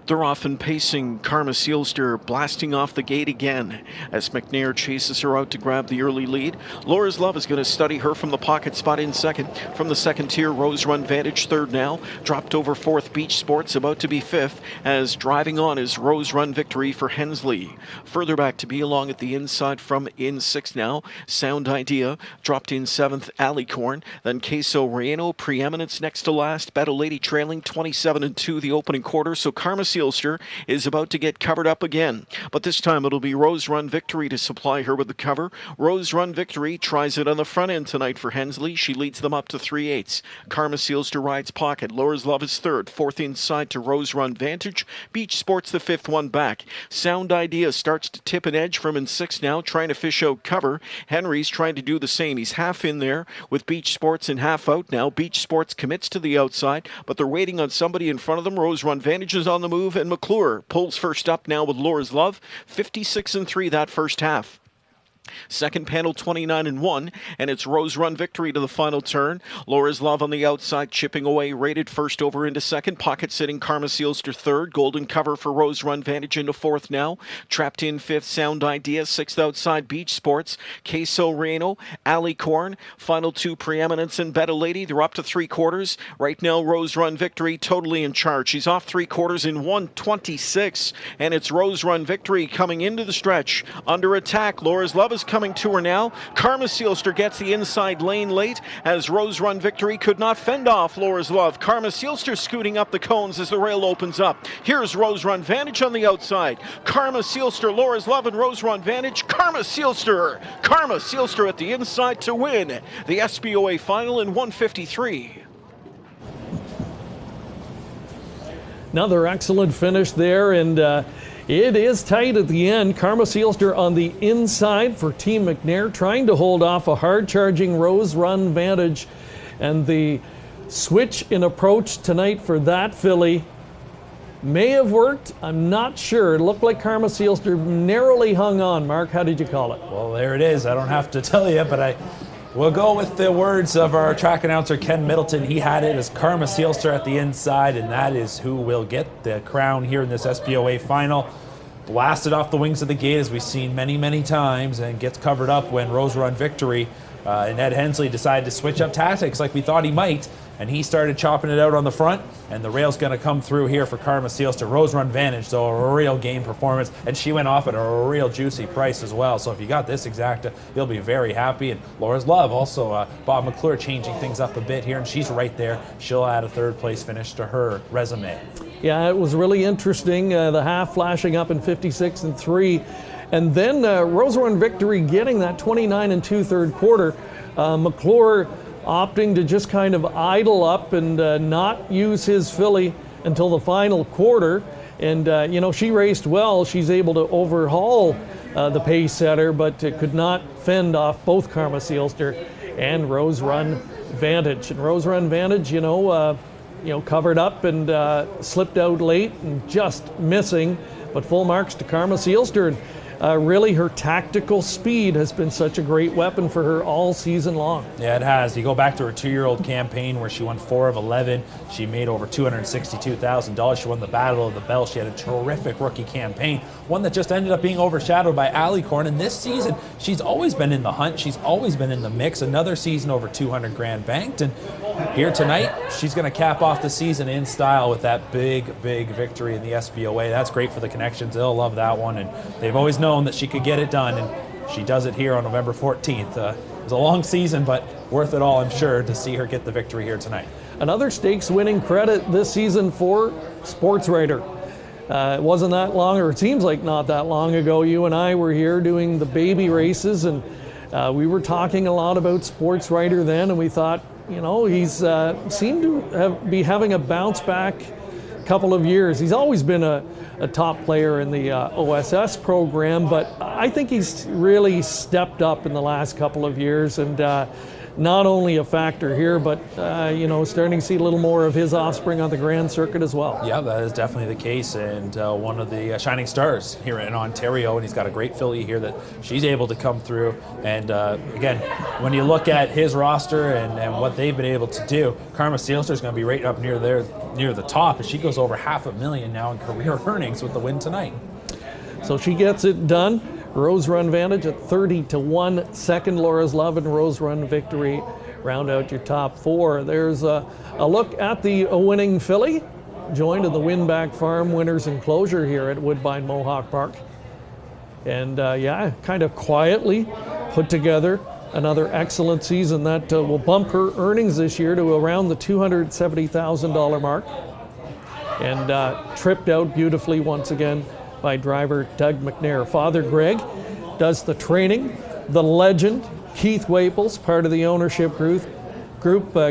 They're off and pacing. Karma Sealster blasting off the gate again as McNair chases her out to grab the early lead. Laura's Love is going to study her from the pocket spot in second. From the second tier, Rose Run Vantage 3rd now. Dropped over 4th, Beach Sports about to be 5th, as driving on is Rose Run Victory for Hensley. Further back to be along at the inside from in 6th now. Sound Idea dropped in 7th, Alicorn. Then Queso Reno, Preeminence next to last. Battle Lady trailing 27-2 the opening quarter. So Karma Sealster is about to get covered up again, but this time it'll be Rose Run Victory to supply her with the cover. Rose Run Victory tries it on the front end tonight for Hensley. She leads them up to 3/8. Karma Sealster rides pocket. Laura's Love is 3rd. 4th inside to Rose Run Vantage. Beach Sports the 5th one back. Sound Idea starts to tip an edge from in 6th now, trying to fish out cover. Henry's trying to do the same. He's half in there with Beach Sports and half out now. Beach Sports commits to the outside, but they're waiting on somebody in front of them. Rose Run Vantage is on the move, and McClure pulls first up now with Laura's Love. 56-3 that first half. Second panel 29-1, and it's Rose Run Victory to the final turn. Laura's Love on the outside, chipping away, rated first over into second. Pocket sitting Karma Sealster 3rd. Golden cover for Rose Run Vantage into 4th now. Trapped in 5th, Sound Idea. 6th outside, Beach Sports. Queso Reno, Alicorn. Final 2, Preeminence and Betta Lady. They're up to 3/4. Right now, Rose Run Victory totally in charge. She's off 3/4 in 1:26, and it's Rose Run Victory coming into the stretch. Under attack, Laura's Love is coming to her now. Karma Sealster gets the inside lane late as Rose Run Victory could not fend off Laura's Love. Karma Sealster scooting up the cones as the rail opens up. Here's Rose Run Vantage on the outside. Karma Sealster, Laura's Love, and Rose Run Vantage. Karma Sealster at the inside to win the SBOA final in 1:53. Another excellent finish there, and it is tight at the end. Karma Sealster on the inside for Team McNair, trying to hold off a hard-charging Rose Run Vantage. And the switch in approach tonight for that filly may have worked. I'm not sure. It looked like Karma Seelster narrowly hung on. Mark, how did you call it? Well, there it is. I don't have to tell you, but we'll go with the words of our track announcer, Ken Middleton. He had it as Karma Seelster at the inside, and that is who will get the crown here in this SBOA final. Blasted off the wings of the gate, as we've seen many, many times, and gets covered up when Rose Run Victory and Ed Hensley decided to switch up tactics like we thought he might, and he started chopping it out on the front, and the rail's going to come through here for Karma Seelster. Rose Run Vantage, though, a real game performance, and she went off at a real juicy price as well. So if you got this exacta, you'll be very happy. And Laura's Love, also Bob McClure changing things up a bit here, and she's right there. She'll add a third place finish to her resume. Yeah, it was really interesting. The half flashing up in 56 and 3. And then Rose Run Victory getting that 29 and 2/3 quarter. McClure opting to just kind of idle up and not use his filly until the final quarter. And, you know, she raced well. She's able to overhaul the pace setter, but could not fend off both Karma Seelster and Rose Run Vantage. And Rose Run Vantage, you know, covered up and slipped out late and just missing. But full marks to Karma Seelster. Really, her tactical speed has been such a great weapon for her all season long. Yeah, it has. You go back to her 2-year-old campaign where she won 4 of 11. She made over $262,000. She won the Battle of the Bell. She had a terrific rookie campaign, one that just ended up being overshadowed by Alicorn. And this season, she's always been in the hunt. She's always been in the mix. Another season over 200 grand banked. And here tonight, she's going to cap off the season in style with that big, big victory in the SBOA. That's great for the connections. They'll love that one. And they've always known that she could get it done, and she does it here on November 14th. It was a long season, but worth it all, I'm sure, to see her get the victory here tonight. Another stakes winning credit this season for Sports Writer. It wasn't that long, or it seems like not that long ago, you and I were here doing the baby races, and we were talking a lot about Sports Writer then, and we thought, you know, he's seemed to be having a bounce back couple of years. He's always been a top player in the OSS program, but I think he's really stepped up in the last couple of years, and not only a factor here, but you know, starting to see a little more of his offspring on the Grand Circuit as well. Yeah, that is definitely the case, and one of the shining stars here in Ontario, and he's got a great filly here that she's able to come through. And again, when you look at his roster and what they've been able to do, Karma Seelster is going to be right up near the top, and she goes over $500,000 now in career earnings with the win tonight. So she gets it done. Rose Run Vantage at 30-1. Second, Laura's Love and Rose Run Victory round out your top 4. There's a look at the winning filly, joined in the Winback Farm Winners Enclosure here at Woodbine Mohawk Park. And yeah, kind of quietly put together another excellent season that will bump her earnings this year to around the $270,000 mark. And tripped out beautifully once again by driver Doug McNair. Father Greg does the training. The legend, Keith Waples, part of the ownership group,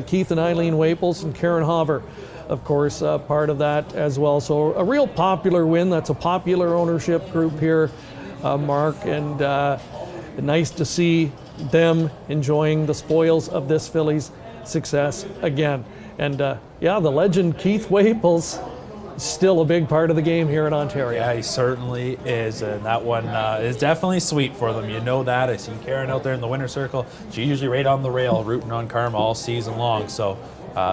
Keith and Eileen Waples and Karen Hover, of course, part of that as well. So a real popular win. That's a popular ownership group here, Mark, and nice to see them enjoying the spoils of this filly's success again. And yeah, the legend Keith Waples, still a big part of the game here in Ontario. Yeah, he certainly is, and that one is definitely sweet for them. You know that. I see Karen out there in the winner's circle. She's usually right on the rail rooting on Karma all season long. So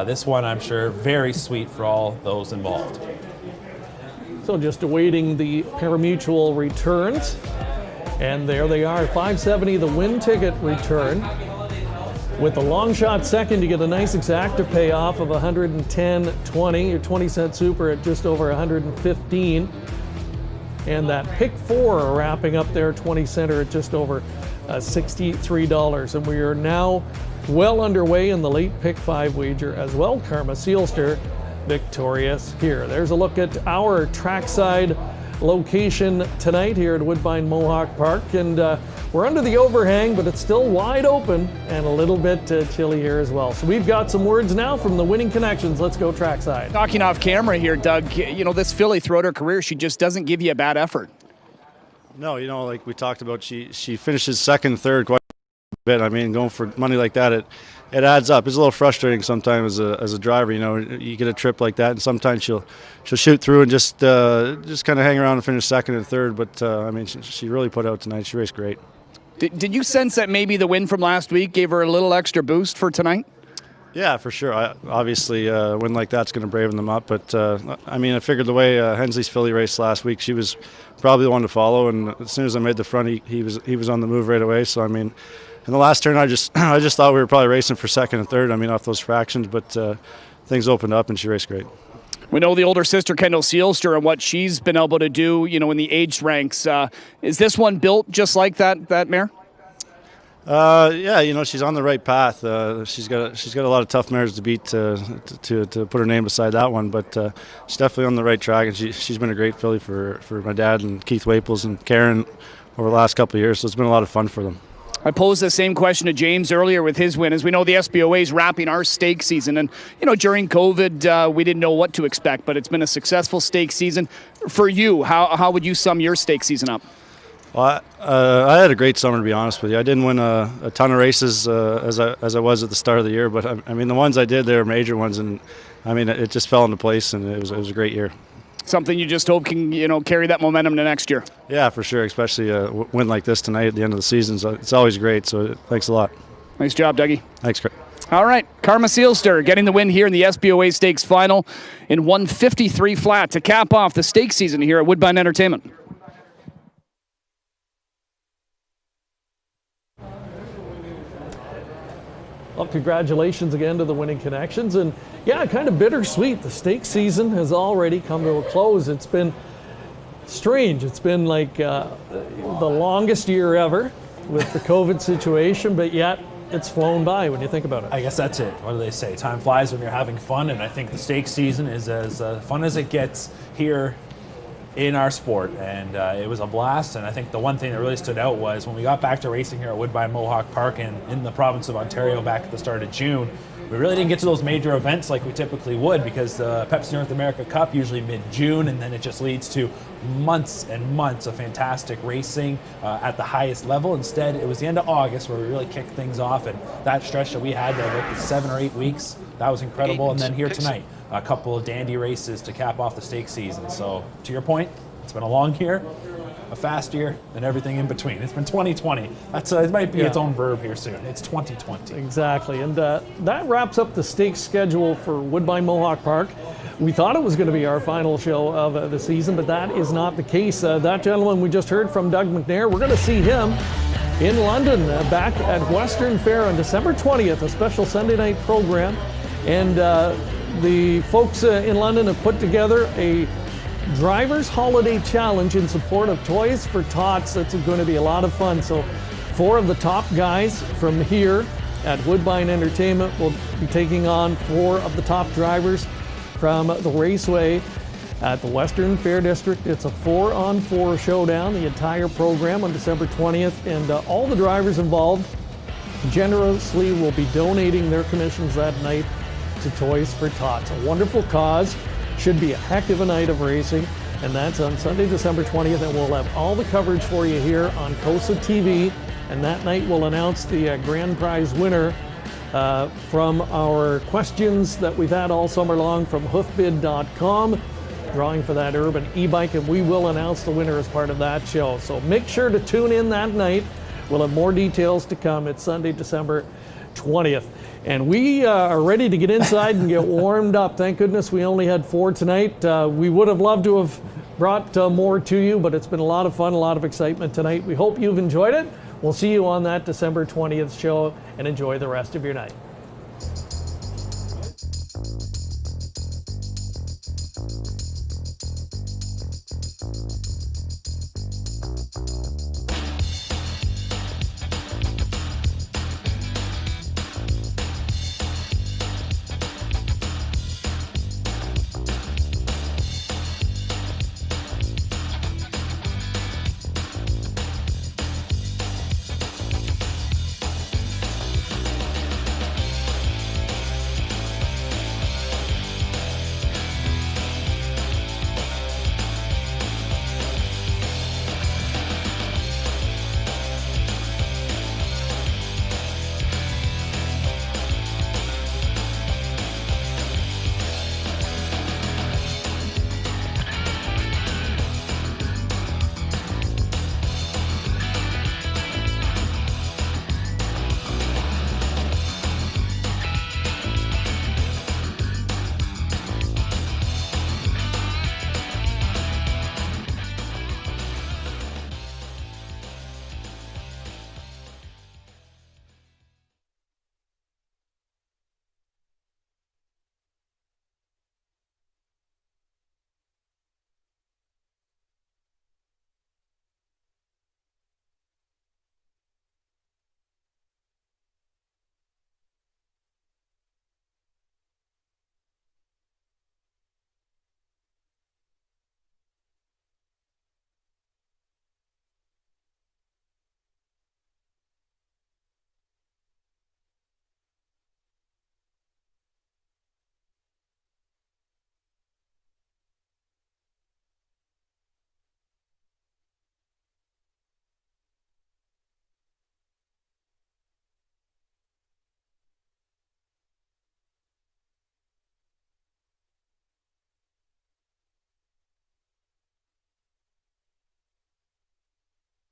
this one, I'm sure, very sweet for all those involved. So just awaiting the parimutuel returns. And there they are, $570 the win ticket return. With the long shot second, you get a nice exacta payoff of $110.20, your 20-cent super at just over $115. And that pick 4 wrapping up there, 20-center at just over $63. And we are now well underway in the late pick 5 wager as well. Karma Seelster victorious here. There's a look at our trackside location tonight here at Woodbine Mohawk Park, and we're under the overhang, but it's still wide open and a little bit chilly here as well. So we've got some words now from the winning connections. Let's go trackside. Talking off camera here, Doug, you know, this filly throughout her career, she just doesn't give you a bad effort. No, you know, like we talked about, she finishes second, third quite a bit. I mean, going for money like that it adds up. It's a little frustrating sometimes as a driver. You know, you get a trip like that, and sometimes she'll shoot through and just kind of hang around and finish second and third. But I mean, she really put out tonight. She raced great. Did you sense that maybe the win from last week gave her a little extra boost for tonight? Yeah, for sure. Obviously, a win like that's going to braven them up. But I mean, I figured the way Hensley's filly raced last week, she was probably the one to follow. And as soon as I made the front, he was on the move right away. So I mean, in the last turn, I just thought we were probably racing for second and third. I mean, off those fractions, but things opened up and she raced great. We know the older sister, Kendall Seelster, and what she's been able to do, you know, in the age ranks. Is this one built just like that mare? Yeah, you know, she's on the right path. She's got a lot of tough mares to beat to put her name beside that one, but she's definitely on the right track, and she's been a great filly for my dad and Keith Waples and Karen over the last couple of years, so it's been a lot of fun for them. I posed the same question to James earlier with his win. As we know, the SBOA is wrapping our stake season, and you know, during COVID, we didn't know what to expect, but it's been a successful stake season. For you, how would you sum your stake season up? Well, I had a great summer, to be honest with you. I didn't win a ton of races as I was at the start of the year, but I mean, the ones I did, they were major ones, and I mean, it just fell into place, and it was a great year. Something you just hope can, you know, carry that momentum to next year. Yeah, for sure, especially a win like this tonight at the end of the season. So it's always great, so thanks a lot. Nice job, Dougie. Thanks, Craig. All right, Karma Seelster getting the win here in the SBOA Stakes Final in 153 flat to cap off the stakes season here at Woodbine Entertainment. Well, congratulations again to the Winning Connections. And yeah, kind of bittersweet. The stakes season has already come to a close. It's been strange. It's been like the longest year ever with the COVID situation, but yet it's flown by when you think about it. I guess that's it. What do they say? Time flies when you're having fun, and I think the stakes season is as fun as it gets here in our sport, and it was a blast. And I think the one thing that really stood out was when we got back to racing here at Woodbine Mohawk Park and in the province of Ontario back at the start of June, we really didn't get to those major events like we typically would, because the Pepsi North America Cup usually mid-June, and then it just leads to months and months of fantastic racing at the highest level. Instead, it was the end of August where we really kicked things off, and that stretch that we had there, like 7 or 8 weeks, that was incredible. And then here tonight, a couple of dandy races to cap off the stakes season. So to your point, it's been a long year, a fast year, and everything in between. It's been 2020. That's it might be its own verb here soon. It's 2020. Exactly, and that wraps up the stakes schedule for Woodbine Mohawk Park. We thought it was going to be our final show of the season, but that is not the case. That gentleman we just heard from, Doug McNair, we're going to see him in London back at Western Fair on December 20th, a special Sunday night program. And the folks in London have put together a Driver's Holiday Challenge in support of Toys for Tots. That's going to be a lot of fun. So 4 of the top guys from here at Woodbine Entertainment will be taking on 4 of the top drivers from the raceway at the Western Fair District. It's a 4-on-4 showdown, the entire program on December 20th, and all the drivers involved generously will be donating their commissions that night to Toys for Tots. A wonderful cause. Should be a heck of a night of racing, and that's on Sunday, December 20th, and we'll have all the coverage for you here on COSA-TV, and that night we'll announce the grand prize winner from our questions that we've had all summer long from hoofbid.com, drawing for that urban e-bike, and we will announce the winner as part of that show. So make sure to tune in that night. We'll have more details to come. It's Sunday, December 20th. And we are ready to get inside and get warmed up. Thank goodness we only had 4 tonight. We would have loved to have brought more to you, but it's been a lot of fun, a lot of excitement tonight. We hope you've enjoyed it. We'll see you on that December 20th show, and enjoy the rest of your night.